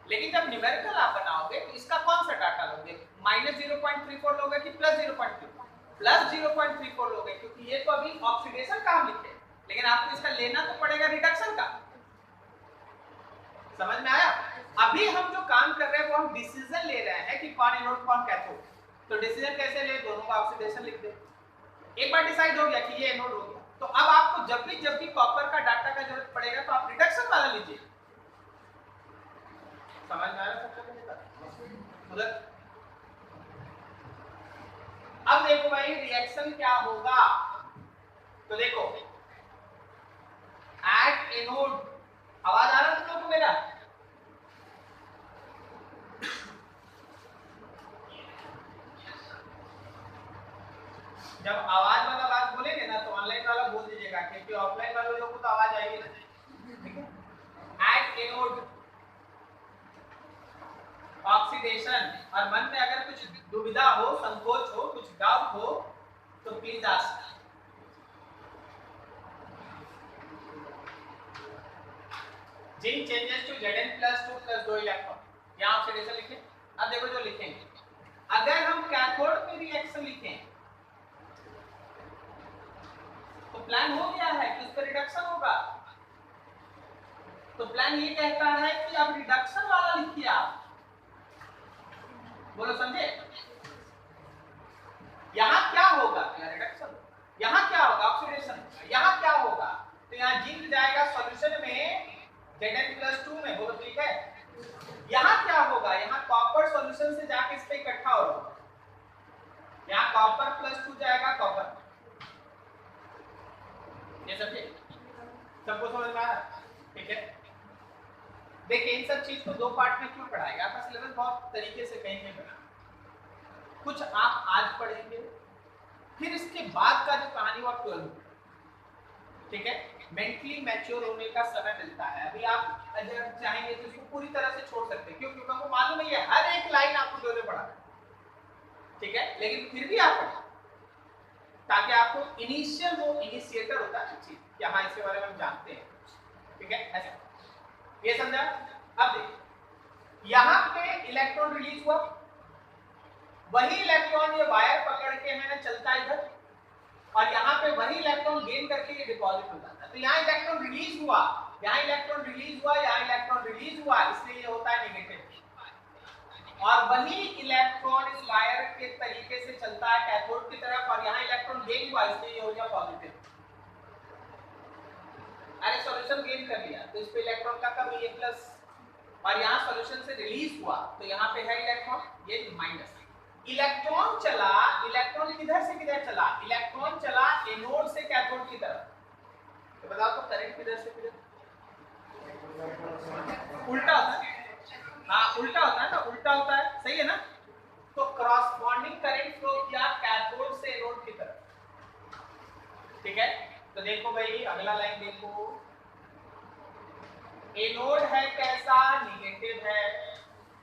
लेकिन जब न्यूमेरिकल आप बनाओगे तो इसका कौन सा डाटा लोगे? माइनस 0.34 लोगे कि प्लस 0.34? प्लस 0.34 लोगे, क्योंकि ये तो अभी ऑक्सीडेशन का हम लिखे, लेकिन आपको इसका लेना तो पड़ेगा रिडक्शन का। समझ में आया? अभी हम जो काम कर रहे हैं वो हम डिसीजन ले रहे हैं कि कौन एनोड कौन कैथोड। तो डिसीजन कैसे ले? दोनों का ऑक्सीडेशन लिख दे। एक बार डिसाइड हो गया कि ये एनोड हो गया, तो अब आपको जब भी कॉपर का डाटा का जरूरत पड़ेगा तो आप रिडक्शन वाला लीजिए। समझ में आ रहा है? उधर अब देखो भाई रिएक्शन क्या होगा, तो देखो एट एनोड, आवाज आ रहा है तुम लोगों को मेरा? जब आवाज वाला बात बोलेंगे ना तो ऑनलाइन वाला बोल दीजिएगा, क्योंकि ऑफलाइन वाले लोगों को तो आवाज आएगी ना। ठीक है, एट एनोड ऑक्सीडेशन, और मन में अगर कुछ दुविधा हो, संकोच हो, कुछ डाउट हो तो please ask. Zinc changes to Zn+2 + 2 electron, यहां ऑक्सीडेशन लिखें। अब देखो जो लिखेंगे, अगर हम कैथोड पे रिएक्शन लिखें तो प्लान हो गया है कि उस पर रिडक्शन होगा, तो प्लान ये कहता है कि अब रिडक्शन वाला लिखिए आप। बोलो समझे? यहां क्या होगा? रिडक्शन। यहां क्या होगा? ऑक्सीडेशन। यहां क्या होगा? तो यहां जिंक जाएगा सॉल्यूशन में Zn+2 में। बोलो ठीक है? यहां क्या होगा? यहां कॉपर सॉल्यूशन से जाके इस पे इकट्ठा हो रहा होगा, यहां कॉपर +2 जाएगा कॉपर। ये समझे? सबको समझ में आ रहा है? ठीक है, देखिए इन सब चीज को दो पार्ट में क्यों पढ़ाएगा, आपका सिलेबस बहुत तरीके से कहीं नहीं बना। कुछ आप आज पढ़ेंगे, फिर इसके बाद का जो कहानी वो 12, ठीक है, मेंटली मैच्योर होने का समय मिलता है। अभी आप अगर चाहेंगे तो इसको पूरी तरह से छोड़ सकते हैं, क्यों? क्योंकि हमको मालूम है ये हर एक लाइन आपको जो पढ़ा, ठीक है, लेकिन फिर भी आप पढ़ें ताकि आपको इनिशियल वो इनिशिएटर होता है चीज कि हाँ इसके बारे में हम जानते हैं, ठीक है, ऐसा ये समझा। अब देखिए यहां पे इलेक्ट्रॉन रिलीज हुआ, वही इलेक्ट्रॉन ये वायर पकड़ के मैंने चलता इधर, और यहाँ पे वही इलेक्ट्रॉन गेन करके ये डिपॉजिट हो जाता है। तो यहाँ इलेक्ट्रॉन रिलीज हुआ, यहाँ इलेक्ट्रॉन रिलीज हुआ, यहाँ इलेक्ट्रॉन रिलीज हुआ, इसलिए ये होता है नेगेटिव। और वही इलेक्ट्रॉन इस वायर के तरीके से चलता है कैथोड की तरफ, और यहाँ इलेक्ट्रॉन गेन हुआ, इसलिए ये हो गया पॉजिटिव। अरे सॉल्यूशन गेन कर लिया तो इस पे इलेक्ट्रॉन का कम ये प्लस, और यहाँ सॉल्यूशन से रिलीज हुआ तो यहाँ पे है इलेक्ट्रॉन ये माइनस। इलेक्ट्रॉन चला, इलेक्ट्रॉन किधर से किधर चला, इलेक्ट्रॉन चला एनोड से कैथोड की तरफ। तो बताओ तो करंट किधर से किधर उल्टा होता है, हाँ उल्टा होता है ना, उल्टा होता है, सही है ना। तो क्रॉसबॉन्डिंग करंट फ्लो किया कैथोड से एनोड की तरफ, ठीक है। तो देखो भाई अगला लाइन देखो, एनोड है कैसा, नेगेटिव है,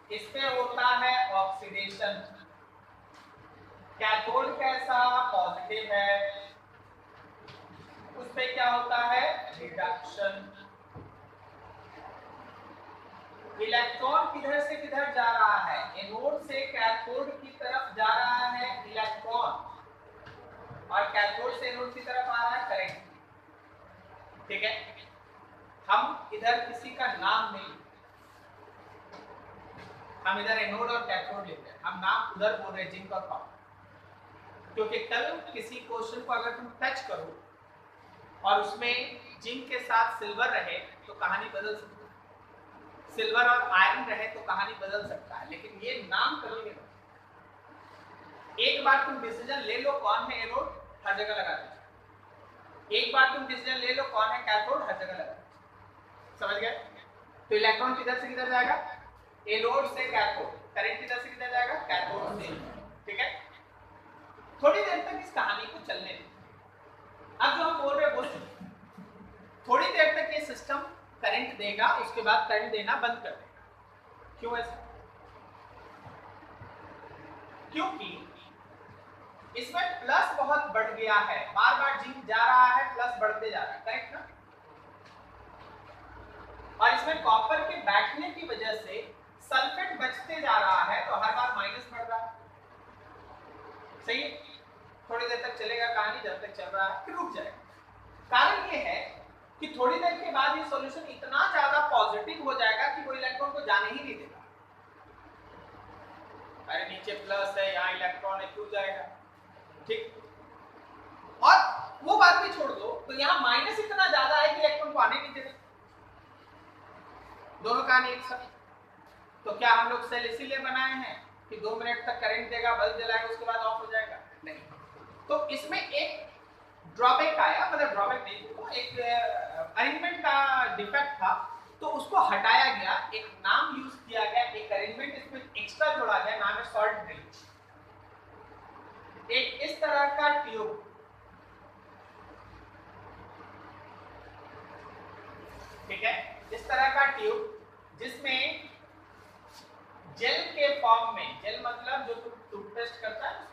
इस पे होता है ऑक्सीडेशन। कैथोड कैसा, पॉजिटिव है, उस पे क्या होता है, रिडक्शन। इलेक्ट्रॉन किधर से किधर जा रहा है, एनोड से कैथोड की तरफ जा रहा है इलेक्ट्रॉन, और कैथोड से एनोड की तरफ आ रहा है करंट, ठीक है। हम इधर किसी का नाम नहीं, हम इधर एनोड और कैथोड लेते हैं, हम नाम उधर बोल रहे हैं जिंक और कॉपर, क्योंकि कल किसी क्वेश्चन को अगर तुम टच करो और उसमें जिंक के साथ सिल्वर रहे तो कहानी बदल सकती है, सिल्वर और आयरन रहे तो कहानी बदल सकता है, लेकिन ये नाम कभी नहीं बदलता। एक बार तुम डिसीजन ले लो कौन है एनोड, हर जगह लगा दीजिए। एक बार तुम डिसीजन ले लो कौन है कैथोड, हर जगह लगा दीजिए, समझ गए। तो इलेक्ट्रॉन किधर से किधर जाएगा, एनोड से कैथोड, करंट किधर से किधर जाएगा, कैथोड से, ठीक है। थोड़ी देर तक इस कहानी को चलने दें। अब जो हम बोल रहे हैं वो थोड़ी देर तक ये सिस्टम करंट देगा, उसके बाद करंट देना बंद कर देगा। क्यों ऐसा, क्योंकि इसमें प्लस बहुत बढ़ गया है, बार बार जिंक जा रहा है, प्लस बढ़ते जा रहा है, करेक्ट ना। और इसमें कॉपर के बैठने की वजह से सल्फेट बचते जा रहा है, तो हर बार माइनस बढ़ रहा है, सही है। थोड़ी देर तक चलेगा कहानी, जब तक चल रहा है फिर रुक जाएगा। कारण ये है कि थोड़ी देर के बाद ये सॉल्यूशन इतना ज्यादा पॉजिटिव हो जाएगा कि वो इलेक्ट्रॉन को जाने ही नहीं देगा। अरे नीचे प्लस है, यहाँ इलेक्ट्रॉन है, क्यों जाएगा, ठीक। और वो बात भी छोड़ दो, तो यहाँ माइनस इतना ज्यादा है कि इलेक्ट्रॉन को आने नहीं देगा। दोनों कहानी एक साथ। तो क्या हम लोग सेल इसीलिए बनाए हैं कि 2 मिनट तक करंट देगा, बल्ब जलाएगा, उसके बाद ऑफ हो जाएगा, नहीं। तो इसमें एक ड्रॉबैक आया, मतलब ड्रॉबैक नहीं, तो एक अरेंजमेंट का डिफेक्ट था, तो उसको हटाया गया, एक नाम यूज किया गया, एक अरेंजमेंट इसमें एक्स्ट्रा जोड़ा गया, नाम है सॉल्ट ब्रिज। एक इस तरह का ट्यूब, ठीक है, इस तरह का ट्यूब जिसमें जेल के फॉर्म में, जेल मतलब जो टूथपेस्ट करता है,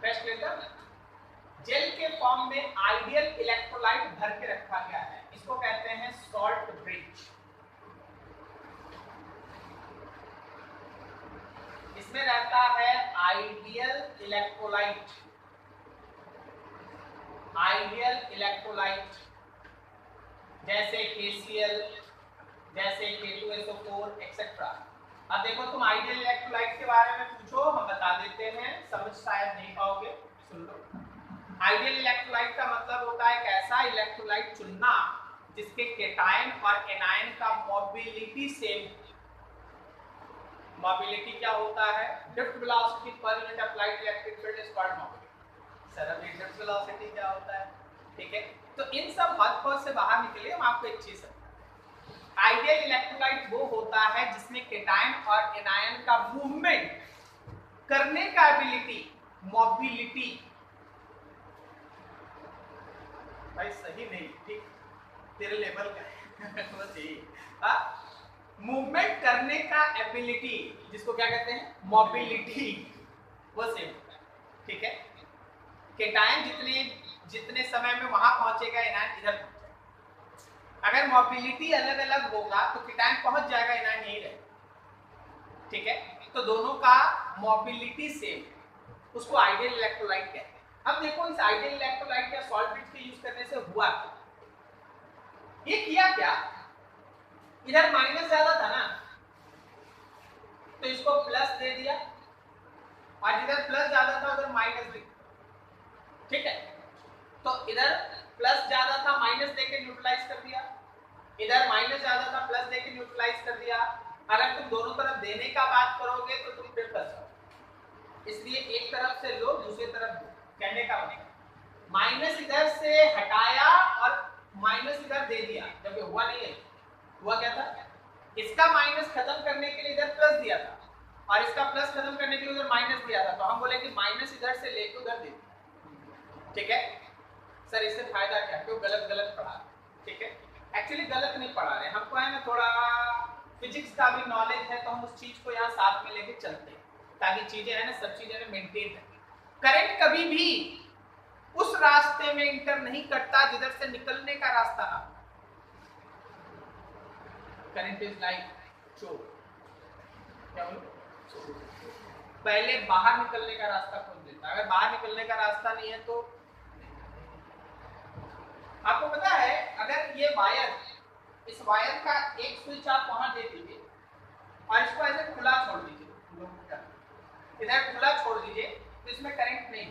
पेस्ट लेता है, जेल के फॉर्म में आइडियल इलेक्ट्रोलाइट भर के रखा गया है, इसको कहते हैं सॉल्ट ब्रिज। इसमें रहता है आइडियल इलेक्ट्रोलाइट, आइडियल इलेक्ट्रोलाइट जैसे KCl, जैसे K2SO4 एक्सेट्रा। अब देखो तुम आइडियल इलेक्ट्रोलाइट के बारे में पूछो, हम बता देते हैं, समझ शायद नहीं पाओगे, सुन लो। आइडियल इलेक्ट्रोलाइट का मतलब होता है एक ऐसा इलेक्ट्रोलाइट चुनना जिसके केटायन और एनायन का मोबिलिटी सेम। मोबिलिटी क्या होता है, drift velocity per unit applied electric field is called mobility. Sir अभी ड्रिफ्ट वेलोसिटी क्या होता है, ठीक है। तो इन सब हद से बाहर निकलिए, हम आपको एक चीज, आइडियल इलेक्ट्रोलाइट वो होता है जिसमें केटायन और एनायन का मूवमेंट करने का एबिलिटी, मोबिलिटी, भाई सही नहीं, ठीक, तेरे लेवल का बस यही, मूवमेंट करने का एबिलिटी, जिसको क्या कहते हैं, मोबिलिटी, वो सेम होता है, ठीक है। केटायन जितने समय में वहां पहुंचेगा, एनायन इधर पहुंचेगा। अगर मोबिलिटी अलग अलग होगा तो कीटायन पहुंच जाएगा, एनायन यही रहेगा, ठीक है। तो दोनों का मोबिलिटी सेम, उसको आइडियल इलेक्ट्रोलाइट कहते हैं। अब देखो इस आइडियल इलेक्ट्रोलाइट या सॉल्ट ब्रिज के यूज करने से हुआ क्या, ये किया क्या, इधर माइनस ज्यादा था ना तो इसको प्लस दे दिया, और इधर प्लस ज्यादा था उधर माइनस दे, ठीक है। तो इधर प्लस ज्यादा था माइनस देके न्यूट्रलाइज कर दिया, इधर माइनस ज्यादा था प्लस देके न्यूट्रलाइज कर दिया। अगर तुम दोनों तरफ देने का बात करोगे तो तुम फिर फंस जाओ, इसलिए एक तरफ से लो दूसरी तरफ दो, कहने का मतलब माइनस इधर से हटाया और माइनस इधर दे दिया, जब ये हुआ नहीं है। हुआ क्या था, इसका माइनस खत्म करने के लिए इधर प्लस दिया था और इसका प्लस खत्म करने के लिए उधर माइनस दिया था, तो हम बोले कि माइनस इधर से लेके उधर दे, ठीक है। सर इससे फायदा क्या, क्यों गलत गलत पढ़ा, ठीक है। एक्चुअली गलत नहीं पढ़ा रहे, हमको है ना थोड़ा फिजिक्स का भी नॉलेज है, तो हम उस चीज को यहाँ साथ में लेके चलते हैं ताकि चीजें है ना सब चीजें मेंटेन है। करंट कभी भी उस रास्ते में इंटर नहीं करता जिधर से निकलने का रास्ता ना। करंट इज लाइक चोर, क्या बोलो, पहले बाहर निकलने का रास्ता खोल देता, अगर बाहर निकलने का रास्ता नहीं है तो आपको पता है, अगर ये वायर, इस वायर का एक स्विच आप वहां दे दीजिए और इसको ऐसे खुला छोड़ दीजिए, इधर खुला छोड़ दीजिए तो इसमें करंट नहीं,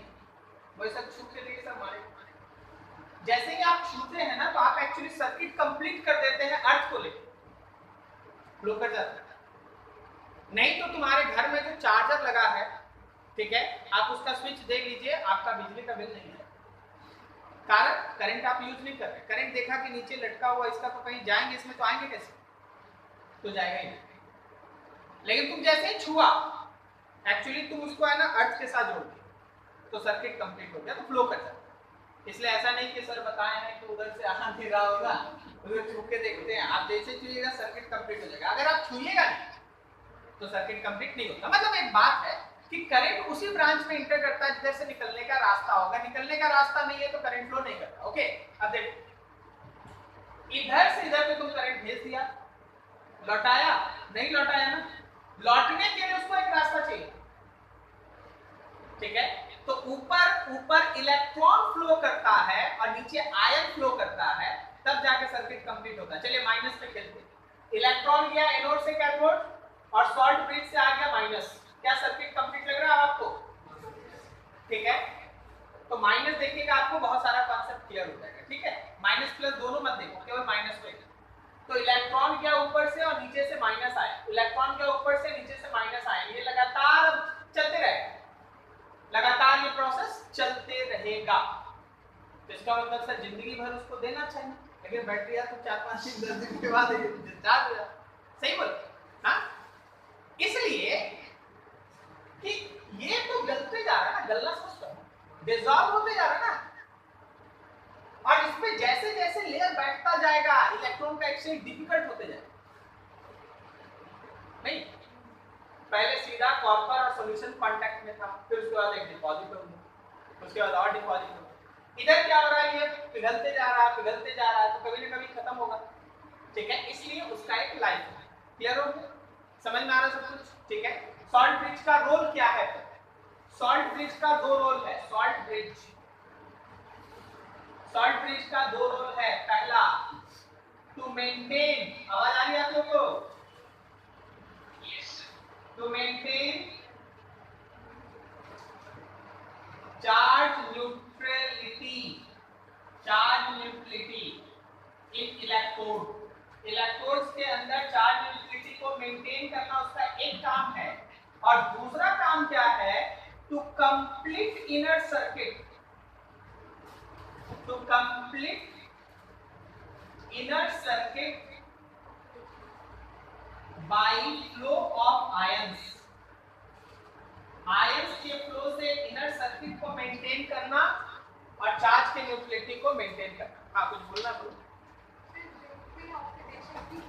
वो सब छूटते देखिए सब मारे। जैसे ही आप छूते हैं ना तो आप एक्चुअली सर्किट कंप्लीट कर देते हैं अर्थ को लेकर, फ्लो कर जाता है। नहीं तो तुम्हारे घर में जो चार्जर लगा है, ठीक है, आप उसका स्विच दे लीजिए, आपका बिजली का बिल नहीं है, कारण करंट आप यूज नहीं कर रहे। करंट देखा कि नीचे लटका हुआ इसका तो कहीं जाएंगे, इसमें तो आएंगे कैसे, तो जाएगा ही नहीं। लेकिन तुम जैसे ही छुआ, एक्चुअली तुम उसको है ना अर्थ के साथ जोड़ दिए तो सर्किट कंप्लीट हो गया, तो फ्लो कर जाता। इसलिए ऐसा नहीं कि सर बताए हैं कि उधर से आ नहीं रहा होगा, उधर छू के देखते हैं, आप जैसे छुएगा सर्किट कंप्लीट हो जाएगा। अगर आप छुएगा नहीं तो सर्किट कंप्लीट नहीं होता। मतलब एक बात है कि करंट उसी ब्रांच में इंटर करता है जिधर से निकलने का रास्ता होगा, निकलने का रास्ता नहीं है तो करंट फ्लो नहीं करता। ओके, अब देखो इधर से इधर पे तुम करंट भेज दिया, लौटाया नहीं, लौटाया ना, लौटने के लिए उसको एक रास्ता चाहिए, ठीक है। तो ऊपर ऊपर इलेक्ट्रॉन फ्लो करता है और नीचे आयन फ्लो करता है, तब जाके सर्किट कंप्लीट होता है। चलिए माइनस पे खेलते, इलेक्ट्रॉन गया एनोड से कैथोड और सॉल्ट ब्रिज से आ गया माइनस, क्या सर्किट कंप्लीट लग रहा है आपको, ठीक है। तो माइनस देखिएगा आपको बहुत सारा कॉन्सेप्ट क्लियर हो जाएगा, ठीक है। माइनस प्लस दोनों मत देखो, केवल माइनस पे। तो इलेक्ट्रॉन गया ऊपर से और नीचे से माइनस आया, इलेक्ट्रॉन गया ऊपर से नीचे से माइनस आया, ये लगातार चलते रहेगा, लगातार ये प्रोसेस चलते रहेगा। तो इसका मतलब सर जिंदगी भर उसको देना चाहिए, लेकिन बैटरी या तो 4-5 दिन 10 दिन के बाद चार्ज हो जाता, सही बोल, हाँ। इसलिए कि ये तो गलते जा रहा है ना, गलना समझ कर डिसॉल्व होते जा रहा है ना, और इस पे जैसे जैसे लेयर बैठता जाएगा इलेक्ट्रॉन का एक्सचेंज डिफिकल्ट होते जाएगा। नहीं, पहले सीधा कॉपर और सॉल्यूशन कांटेक्ट में था, फिर उसके बाद एक डिपॉजिट हो गया, उसके बाद और डिपॉजिट हो गया। इधर क्या हो रहा है, ये पिघलते जा रहा है, पिघलते जा रहा है, तो कभी ना कभी खत्म होगा, ठीक है। इसलिए उसका एक लाइफ है। क्लियर हो गया, समझ में आ रहा है सब कुछ, ठीक है। सॉल्ट ब्रिज का रोल क्या है, सॉल्ट ब्रिज का दो रोल है, सॉल्ट ब्रिज का दो रोल है। पहला, टू मेंटेन, आवाज आ रही है आप लोगों को, to maintain charge neutrality in electrodes के अंदर चार्ज न्यूट्रलिटी को मेंटेन करना उसका एक काम है। और दूसरा काम क्या है, to complete inner circuit, by flow of ions के फ्लो से इनर सर्किट को मेंटेन करना और चार्ज के न्यूट्रलिटी को मेंटेन करना। हाँ कुछ बोलना, बोलो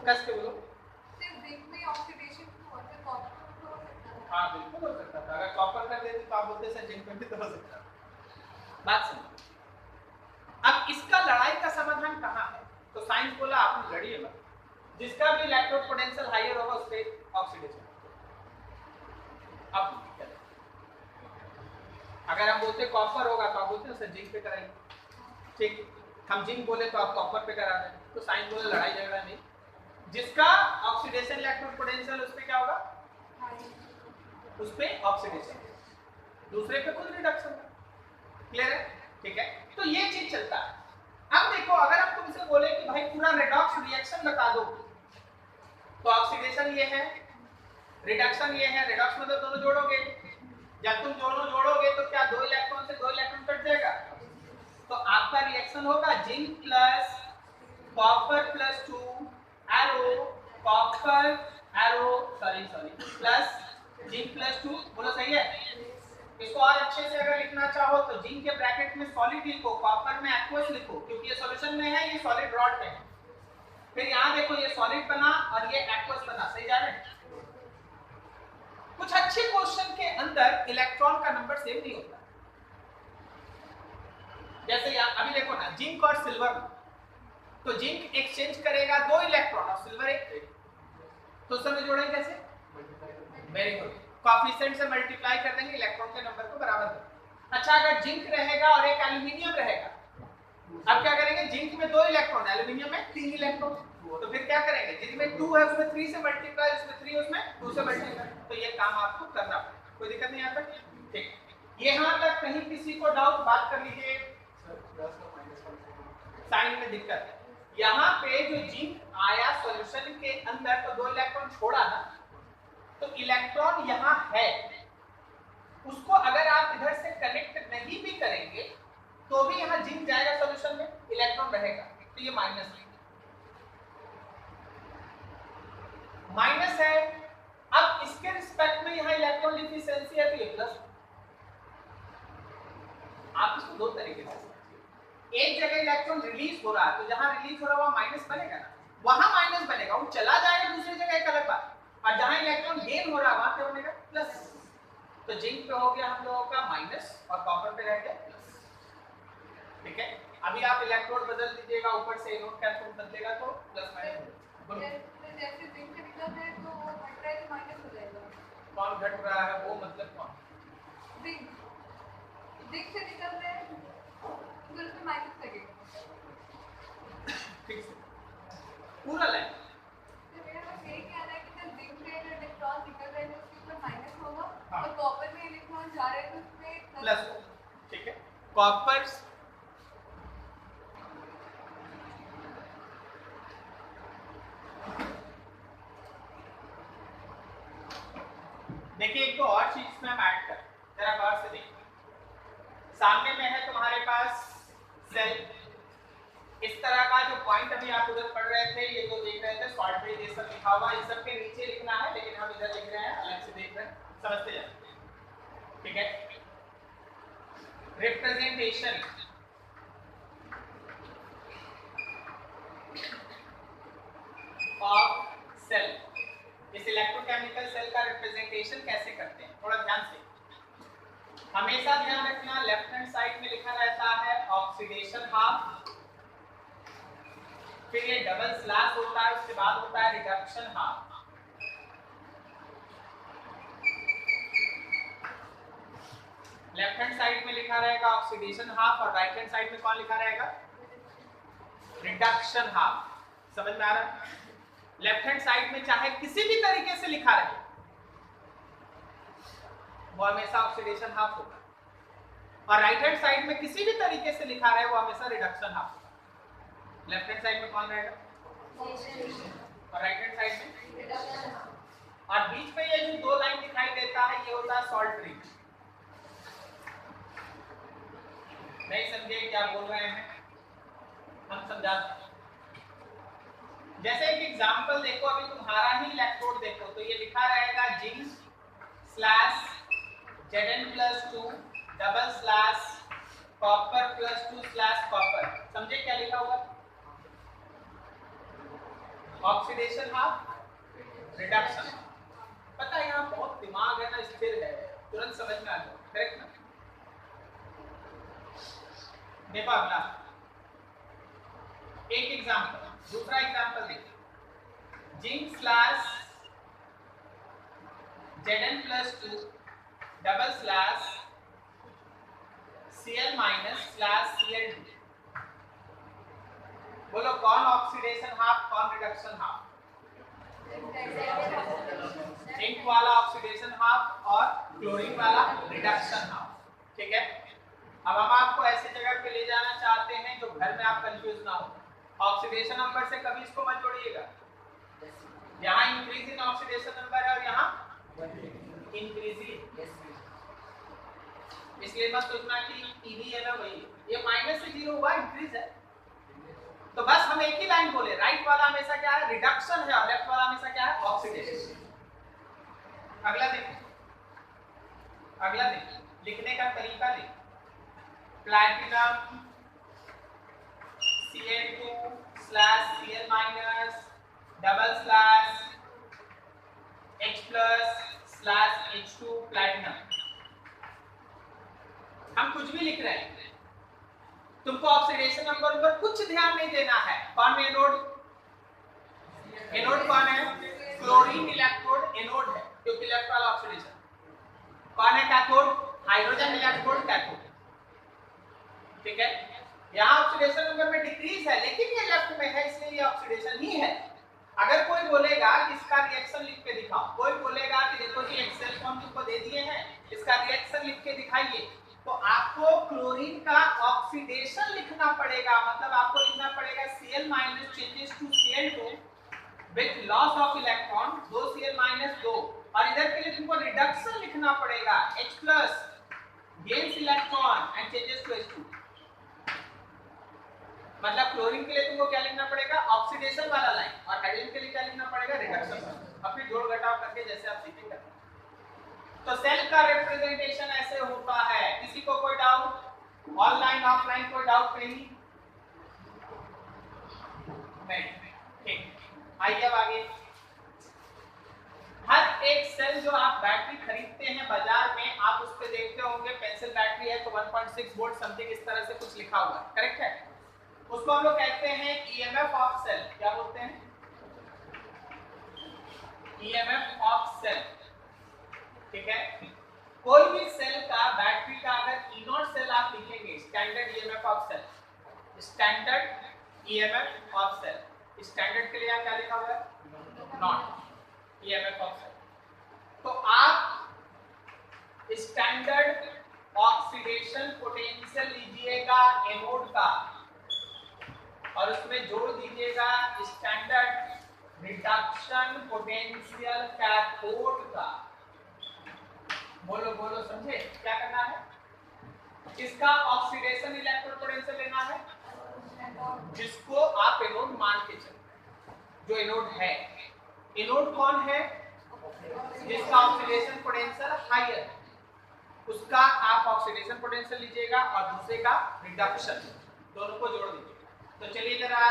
कस के बोलो। हाँ बिल्कुल हो सकता था, अगर कॉपर कर देते तो आप बोलते सर जिंक पे भी तो हो सकता था। बात सुनो, अब इसका लड़ाई का समाधान कहाँ है, तो साइंस बोला आपने लड़िए मत, जिसका भी इलेक्ट्रोड पोटेंशियल हायर होगा उस पे ऑक्सीडेशन। अब अगर हम बोलते कॉपर होगा तो आप बोलते हैं सर जिंक पे कराइए, ठीक, हम जिंक बोले तो आप कॉपर पे करा दें, तो साइंस बोले लड़ाई झगड़ा नहीं, जिसका ऑक्सीडेशन इलेक्ट्रोड पोटेंशियल उस पे क्या होगा, उस पे ऑक्सीडेशन, दूसरे पे खुद रिडक्शन। क्लियर है? ठीक है, तो ये चीज चलता है। अब देखो अगर हम तुमसे बोले कि भाई पूरा रेडॉक्स रिएक्शन बता दो, तो ऑक्सीडेशन ये है, रिडक्शन ये है, रिडॉक्स मतलब दोनों जोड़ोगे, जब तुम दोनों जोड़ोगे तो क्या 2 इलेक्ट्रॉन से 2 इलेक्ट्रॉन कट जाएगा, तो आपका रिएक्शन होगा zinc plus copper plus 2 arrow copper arrow sorry plus zinc plus 2, बोलो सही है? इसको और अच्छे से अगर लिखना चाहो तो जिंक के ब्रैकेट में सॉलिड लिखो, कॉपर में एक्वस लिखो, क्योंकि ये सॉल्यूशन में है, ये सॉलिड रॉड में है। फिर यहाँ देखो ये सॉलिड बना और ये एक्वस बना, सही जा रहे हैं? कुछ अच्छे क्वेश्चन के अंदर इलेक्ट्रॉन का नंबर सेम नहीं होता, जैसे यहाँ अभी देखो ना जिंक और सिल्वर, तो जिंक एक्सचेंज करेगा 2 इलेक्ट्रॉन और सिल्वर 1, तो समय जोड़ेंगे कैसे? वेरी गुड, कोएफिशिएंट से मल्टीप्लाई कर देंगे, इलेक्ट्रॉन के नंबर को बराबर कर। अच्छा अगर जिंक रहेगा और एक एल्युमिनियम रहेगा, अब क्या करेंगे, जिंक में 2 इलेक्ट्रॉन, एल्युमिनियम में 3 इलेक्ट्रॉन, तो फिर क्या करेंगे, जिसमें 2 है उसमें 3 से मल्टीप्लाई, उसमें 3 उसमें 2 से मल्टीप्लाई, तो ये काम आपको करना पड़ेगा, कोई दिक्कत नहीं आता। ठीक, यहां तक कहीं किसी को डाउट, बात कर लीजिए। साइन में दिक्कत है, यहाँ पे जो जिंक आया सॉल्यूशन के अंदर तो 2 इलेक्ट्रॉन छोड़ा ना, तो इलेक्ट्रॉन यहाँ है, उसको अगर आप इधर से कनेक्ट नहीं भी करेंगे तो भी यहाँ जिंक जाएगा सॉल्यूशन में, इलेक्ट्रॉन रहेगा, तो ये माइनस है। अब इसके रिस्पेक्ट में यहाँ इलेक्ट्रॉन डिफिशियंसी है तो ये प्लस। आप इसको दो तरीके से, एक जगह इलेक्ट्रॉन रिलीज हो रहा है तो जहां रिलीज हो रहा है वहां माइनस बनेगा ना, वहां माइनस बनेगा, वो चला जाएगा दूसरी जगह, एक अलग बात, और जहां इलेक्ट्रॉन गेन हो रहा है वहां क्या बनेगा, प्लस। तो जिंक पे हो गया हम लोगों का माइनस और कॉपर पे रह गया प्लस। ठीक है, अभी आप इलेक्ट्रोड बदल दीजिएगा, ऊपर से नोट कैंसिल बदलेगा तो प्लस माइनस, जैसे जिंक से निकल रहा है तो वो घट रहा है तो माइनस हो जाएगा। कौन घट रहा है वो, मतलब कौन, जिंक जिंक से निकल रहा है तो उसमें माइनस लगेगा। ठीक से पूरा लाइन, तो मेरा बस यही कहना है कि जब जिंक से इलेक्ट्रॉन निकल रहे हैं तो उसके ऊपर माइनस होगा, हाँ। और कॉपर में इलेक्ट्रॉन जा रहे हैं तो उसमें प्लस। ठीक है, कॉपर देखिए, एक तो और चीज इसमें हम ऐड करें, जरा गौर से देखिए, सामने में है तुम्हारे पास सेल, इस तरह का जो पॉइंट अभी आप उधर पढ़ रहे थे, ये जो देख रहे थे शॉर्ट ब्रेक ये सब लिखा हुआ, इन सब के नीचे लिखना है, लेकिन हम इधर लिख रहे हैं, अलग से देख रहे हैं, समझते जाए। ठीक है, रिप्रेजेंटेशन ऑफ सेल, इस इलेक्ट्रोकेमिकल सेल का रिप्रेजेंटेशन कैसे करते हैं, थोड़ा ध्यान से, हमेशा ध्यान रखना, लेफ्ट हैंड साइड में लिखा रहता है ऑक्सीडेशन हाफ, फिर ये डबल स्लैश होता है, उसके बाद होता है reduction half. Left hand side में लिखा रहेगा ऑक्सीडेशन हाफ और राइट हैंड साइड में कौन लिखा रहेगा, रिडक्शन हाफ। समझ में आ रहा है? लेफ्ट हैंड साइड में चाहे किसी भी तरीके से लिखा रहे वो हमेशा ऑक्सीडेशन हाफ होगा, और राइट हैंड साइड में किसी भी तरीके से लिखा रहे वो हमेशा रिडक्शन हाफ होगा। लेफ्ट हैंड साइड में कौन रहेगा, और राइट हैंड साइड में, और बीच में ये जो दो लाइन दिखाई देता है ये होता है सॉल्ट रिंग। नहीं समझे क्या बोल रहे हैं, हम समझा, जैसे एक एग्जांपल देखो, अभी तुम्हारा ही इलेक्ट्रोड देखो तो ये लिखा रहेगा zinc slash Zn+2 double slash copper slash copper, समझे क्या लिखा हुआ, ऑक्सीडेशन हाफ रिडक्शन। पता है यहाँ बहुत दिमाग है ना, स्थिर है, तुरंत समझ में आ जाए, करेक्ट ना। देखो अगला एक एग्जांपल, दूसरा एग्जांपल देखिए, zinc slash Zn+2 double slash Cl minus slash Cl2। बोलो कौन ऑक्सीडेशन हाफ, कौन रिडक्शन हाफ? जिंक वाला ऑक्सीडेशन हाफ और क्लोरीन वाला रिडक्शन हाफ। ठीक है, अब हम आपको ऐसे जगह पे ले जाना चाहते हैं जो घर में आप कंफ्यूज ना हो। ऑक्सीडेशन नंबर से कभी इसको मत जोड़िएगा, यहाँ इंक्रीज इन ऑक्सीडेशन नंबर है और यहाँ इंक्रीजिंग, इसलिए मत सोचना कि Eb है ना वही, ये माइनस से 0 हुआ, इंक्रीज है। तो बस हम एक ही लाइन बोले, राइट वाला हमेशा क्या है? रिडक्शन है, और लेफ्ट वाला हमेशा क्या है? ऑक्सीडेशन। अगला देखिए, अगला देखिए, लिखने का तरीका देखिए, platinum Cl2 slash Cl minus double slash H plus slash H2 platinum. हम कुछ भी लिख रहे हैं, तुमको ऑक्सीडेशन नंबर पर कुछ ध्यान नहीं देना है। कौन है एनोड? एनोड कौन है? क्लोरीन इलेक्ट्रोड एनोड है, क्योंकि लेफ्ट वाला ऑक्सीडेशन। कौन है कैथोड? Hydrogen electrode cathode. ठीक है, यहाँ ऑक्सीडेशन नंबर में डिक्रीज है, लेकिन ये लेफ्ट में है, इसलिए ये ऑक्सीडेशन ही है। अगर कोई बोलेगा कि इसका रिएक्शन लिख के दिखाओ, कोई बोलेगा कि देखो जी एक्सेल फॉर्म तुमको दे दिए हैं, इसका रिएक्शन लिख के दिखाइए, तो आपको क्लोरीन का ऑक्सीडेशन लिखना पड़ेगा। मतलब आपको लिखना पड़ेगा Cl minus changes to Cl2 with loss of electron, 2 Cl minus 2, और इधर के लिए तुमको रिडक्शन लिखना पड़ेगा, H plus gains electron and changes to H2। मतलब क्लोरीन के लिए तुमको क्या लिखना पड़ेगा? ऑक्सीडेशन वाला लाइन, और हाइड्रोजन के लिए क्या लिखना पड़ेगा? रिडक्शन वाला। अपनी जोड़ घटाव करके जैसे आप सीखेंगे। तो सेल का रिप्रेजेंटेशन ऐसे होता है। किसी को कोई डाउट? ऑनलाइन ऑफलाइन कोई डाउट नहीं? ठीक, आइए अब आगे। हर एक सेल जो आप बैटरी खरीदते हैं बाजार में, आप उस पे देखते होंगे पेंसिल बैटरी है तो 1.6 वोल्ट समथिंग इस तरह से कुछ लिखा हुआ है, करेक्ट है? उसको हम लोग कहते हैं ईएमएफ ऑफ सेल। क्या बोलते हैं? EMF of cell. ठीक है, कोई भी सेल का बैटरी का अगर ई0 सेल आप लिखेंगे, standard EMF of cell, standard EMF of cell, standard के लिए क्या लिखा हुआ है? Naught EMF of cell. तो आप स्टैंडर्ड ऑक्सीडेशन पोटेंशियल लीजिएगा एनोड का, और उसमें जोड़ दीजिएगा स्टैंडर्ड रिडक्शन पोटेंशियल कैथोड का। बोलो बोलो, समझे क्या करना है? किसका ऑक्सीडेशन इलेक्ट्रोड पोटेंशियल लेना है? जिसको आप एनोड मान के चलो, जो एनोड है। एनोड कौन है? जिसका ऑक्सीडेशन पोटेंशियल हायर है, उसका आप ऑक्सीडेशन पोटेंशियल लीजिएगा, और दूसरे का रिडक्शन, दोनों को जोड़ दीजिएगा। तो चलिए जरा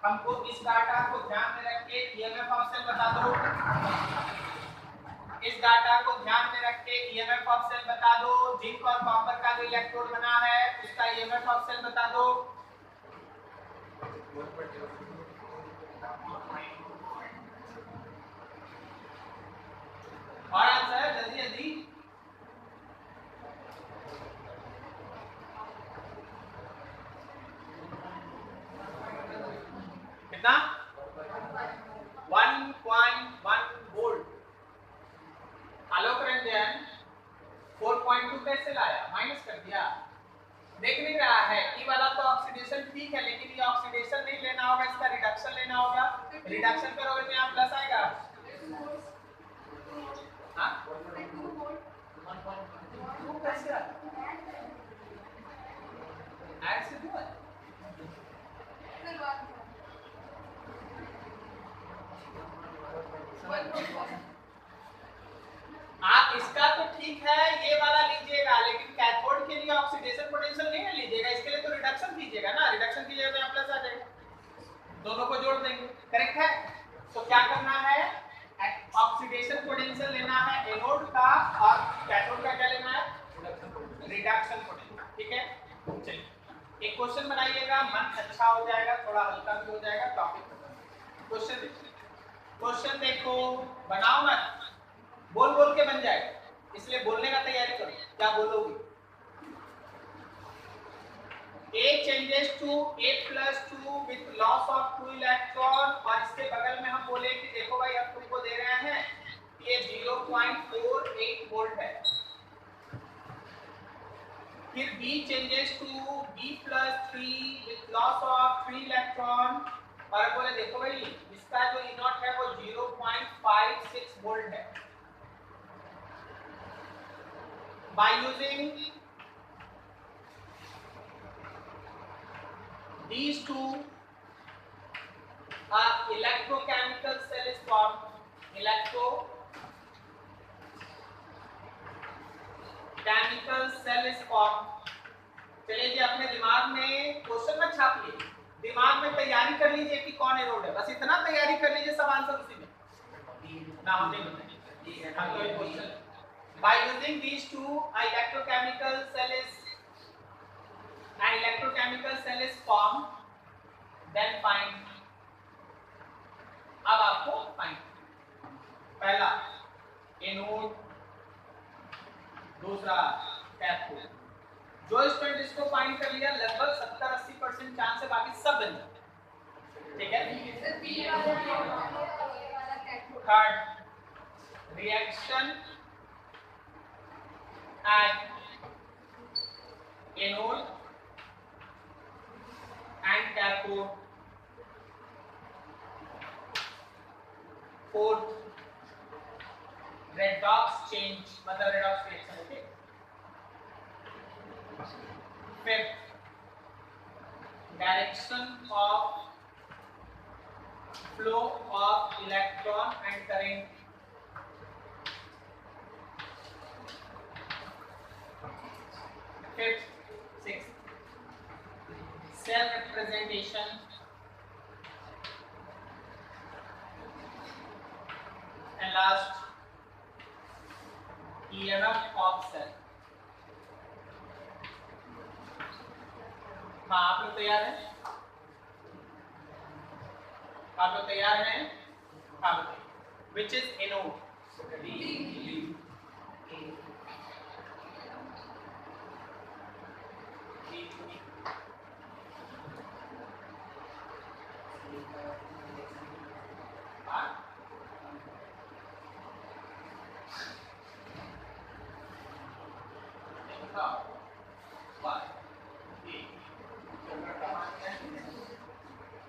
हमको इस डाटा को ध्यान में रख के ईएमएफ ऑफ सेल बता दो। इस डाटा को ध्यान में रख के ईएमएफ ऑफ सेल बता दो। जिंक और कॉपर का जो इलेक्ट्रोड बना है उसका ईएमएफ ऑफ सेल बता दो। और आंसर जल्दी जल्दी। कितना? 1.1 वोल्ट। आलोक रंजन 4.2 कैसे लाया? माइनस कर दिया। देख नहीं रहा है? ई वाला तो ऑक्सीडेशन ठीक है, लेकिन ये ऑक्सीडेशन नहीं लेना होगा, इसका रिडक्शन लेना होगा। रिडक्शन करोगे तो यहाँ प्लस आएगा। हाँ? 1.2 कैसे आया? ऐड से क्यों? आप इसका तो ठीक है, ये वाला लीजिएगा, लेकिन कैथोड के लिए ऑक्सीडेशन पोटेंशियल नहीं ना लीजिएगा, इसके लिए तो रिडक्शन कीजिएगा ना। रिडक्शन कीजिएगा तो यहाँ प्लस आ जाएगा, दोनों को जोड़ देंगे, करेक्ट है? तो क्या करना है? ऑक्सीडेशन पोटेंशियल लेना है एनोड का, और कैथोड का क्या लेना है? Reduction potential. ठीक है, चलिए एक क्वेश्चन बनाइएगा, मन अच्छा हो जाएगा, थोड़ा हल्का भी हो जाएगा टॉपिक। क्वेश्चन देखो, बनाओ मत, बोल बोल के बन जाए, इसलिए बोलने का तैयारी करो। क्या बोलोगे? A changes to A+2 with loss of 2 electron, और इसके बगल में हम बोले कि देखो भाई अब तुमको दे रहे हैं ये 0.48 वोल्ट है। फिर B changes to B+3 with loss of 3 electron, और बोले देखो भाई इसका जो E0 है वो 0.56 वोल्ट है। By using these two, a electrochemical cell is formed. Electrochemical cell is formed. चलिए जी, अपने दिमाग में क्वेश्चन में छाप लीजिए, दिमाग में तैयारी कर लीजिए कि कौन एनोड है, बस इतना तैयारी कर लीजिए, सब आंसर उसी में ना हमने बताया। हम तो question by using these two, a electrochemical cell is formed, then find। अब आपको फाइंड, पहला एनोड, दूसरा कैथोड। जो स्टूडेंट इसको फाइंड कर लिया लगभग 70-80% चांस है बाकी सब बन जाए। ठीक है। Third, reaction at anode and cathode। Fourth, redox change, मतलब redox reaction। okay। Fifth, direction of flow of electron and current। Fifth, sixth, cell representation, and last, EMF of cell। हाँ, आप लोग तैयार हैं? आप लोग तैयार हैं? हाँ बताइए। Which is anode?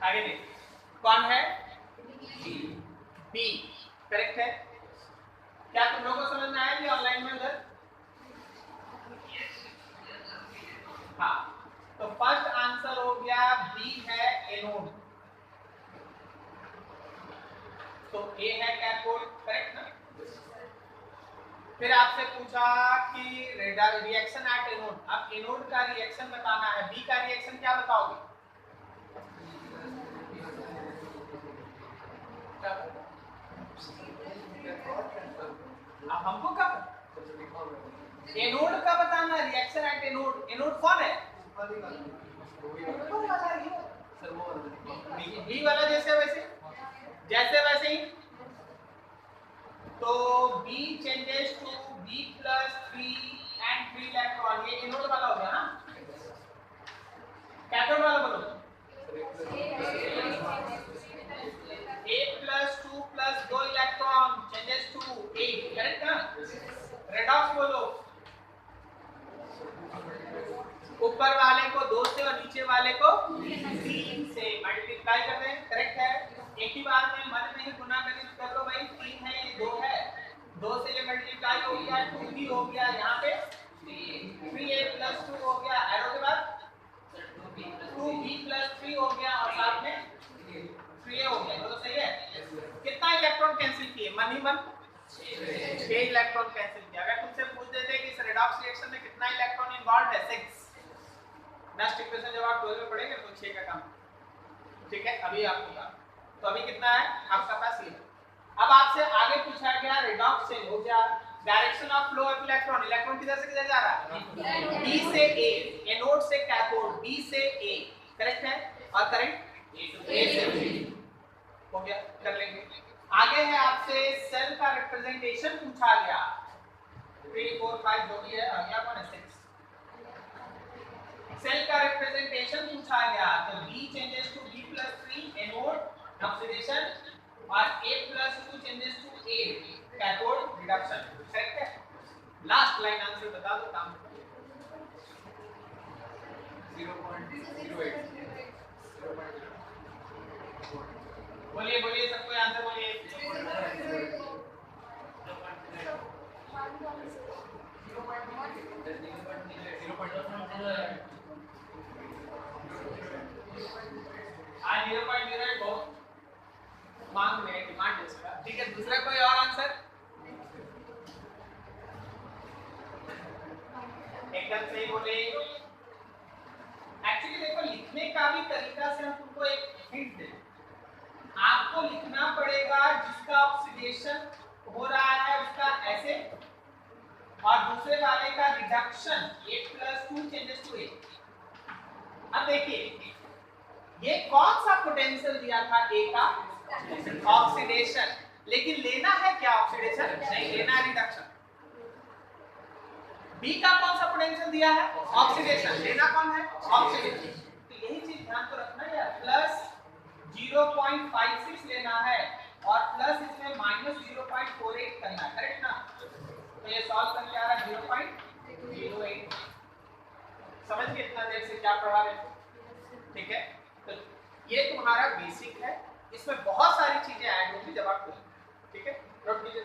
आगे देखिए, कौन है? बी करेक्ट है। क्या तुम लोगों को समझ में आया कि ऑनलाइन में उधर? हाँ, तो फर्स्ट आंसर हो गया बी है एनोड, तो ए है कैथोड, करेक्ट ना। फिर आपसे पूछा कि रिएक्शन एट एनोड, अब एनोड का रिएक्शन बताना है, बी का रिएक्शन क्या बताओगे? अब हमको कब एनोड का बताना है, रिएक्शन एट एनोड। एनोड कौन है? बी वाला जैसे वैसे, जैसे वैसे ही। तो B changes to B+3 and 3 electron, ये एनोड वाला हो गया ना। कैथोड वाला बोलो। A+2 plus 2 electron changes to A, correct ना। रेडॉक्स बोलो, ऊपर वाले को 2 से और नीचे वाले को 3 से मल्टीप्लाई कर रहे हैं, करेक्ट है। एक ही बार में मन नहीं गुना कर लो भाई, 3 है ये 2 है, 2 से ये मल्टीप्लाई हो गया, 2 भी हो गया, यहाँ पे 3A+2 हो गया, एरो के बाद 2B+3 हो गया, और साथ में 3A हो गया, तो सही है। कितना इलेक्ट्रॉन कैंसिल किए? मन ही मन 6 इलेक्ट्रॉन कैंसिल किया। अगर तुमसे पूछ देते कि इस रेडॉक्स रिएक्शन में कितना इलेक्ट्रॉन इन्वॉल्व है? 6। नेक्स्ट इक्वेशन जब आप 12 में पढ़ेंगे तो 6 का काम, ठीक है। अभी आपको काम, तो अभी कितना है आपका पास? ये। अब आपसे आगे पूछा गया रेडॉक्स से हो गया, direction of flow of electron, electron किधर से किधर जा रहा है? बी से ए, एनोड से कैथोड, बी से ए, करेक्ट है। और करंट ए से बी हो गया। रिप्रेजेंटेशन पूछा गया 3 4 5 जो भी है, अगला कौन है 6। सेल का रिप्रेजेंटेशन पूछा गया तो B changes to B+3 anode oxidation और A+2 changes to A cathode reduction. Correct है। लास्ट लाइन आंसर बता दो काम। 0.08 बोलिए बोलिए सबको आंसर बोलिए। आज 0.08 बहुत मांग में है, डिमांड है इसका। ठीक है, दूसरा कोई और आंसर? एकदम सही बोले। एक्चुअली देखो लिखने का भी तरीका से हम तुमको एक हिंट दे, आपको लिखना पड़ेगा जिसका ऑक्सीडेशन हो रहा है उसका ऐसे और दूसरे वाले का रिडक्शन 8+2 चेंजेस टू 8। अब देखिए ये कौन सा पोटेंशियल दिया था A का ऑक्सीडेशन, लेकिन लेना है क्या ऑक्सीडेशन? नहीं लेना है रिडक्शन। B का कौन सा पोटेंशियल दिया है? ऑक्सीडेशन। लेना कौन है? ऑक्सीडेशन। तो यही चीज ध्यान तो रखना है, प्लस 0.56 लेना है और प्लस इसमें -0.48 करना है। करेक्ट ना? तो ये सॉल्व करके आ रहा है 0.08। समझ गए इतना देर से क्या पढ़ा रहे? ठीक है, तो ये तुम्हारा बेसिक है, इसमें बहुत सारी चीजें ऐड होंगी जब आप करेंगे। ठीक है, नोट कीजिए।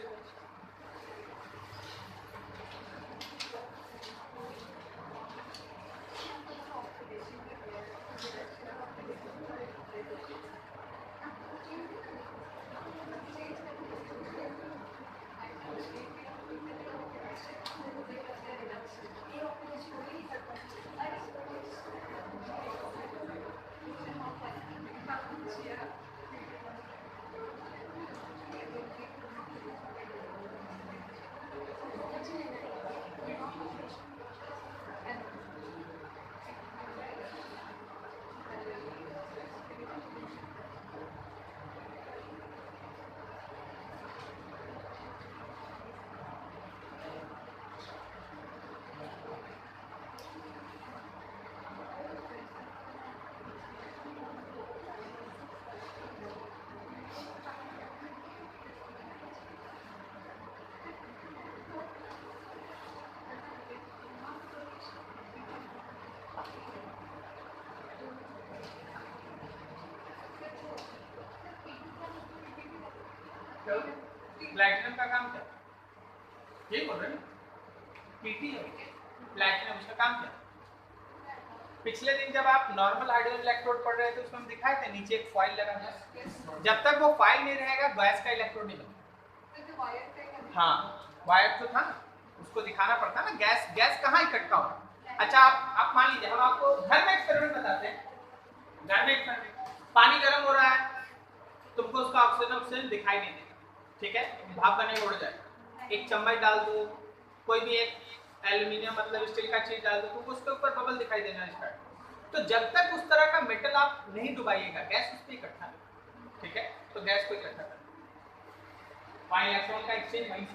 प्लैटिनम का काम क्या? यही बोल रहे हैं पीटी है प्लैटिनम, उसका काम क्या? पिछले दिन जब आप नॉर्मल हाइड्रोजन इलेक्ट्रोड पढ़ रहे थे उसमें हम दिखाए थे नीचे एक फॉइल लगा था। जब तक वो फॉइल नहीं रहेगा गैस का इलेक्ट्रोड नहीं बनेगा। हाँ वायर तो था, उसको दिखाना पड़ता ना गैस गैस कहाँ इकट्ठा हो। अच्छा आप मान लीजिए हम आपको घर में एक्सपेरिमेंट बताते हैं। घर में एक्सपेरिमेंट, पानी गर्म हो रहा है, तुमको उसका ऑक्सीजन दिखाई नहीं देगा, ठीक है, भाप बने उड़ जाए। एक चम्मच डाल दो, कोई भी एक एल्युमिनियम मतलब स्टील का चीज डाल दो तो उसके ऊपर बबल दिखाई देना स्टार्ट। तो जब तक उस तरह का मेटल आप नहीं डुबाइएगा गैस उस पर इकट्ठा, ठीक है, तो गैस को इकट्ठा कर पानी इलेक्ट्रॉन का एक्सचेंज वहीं से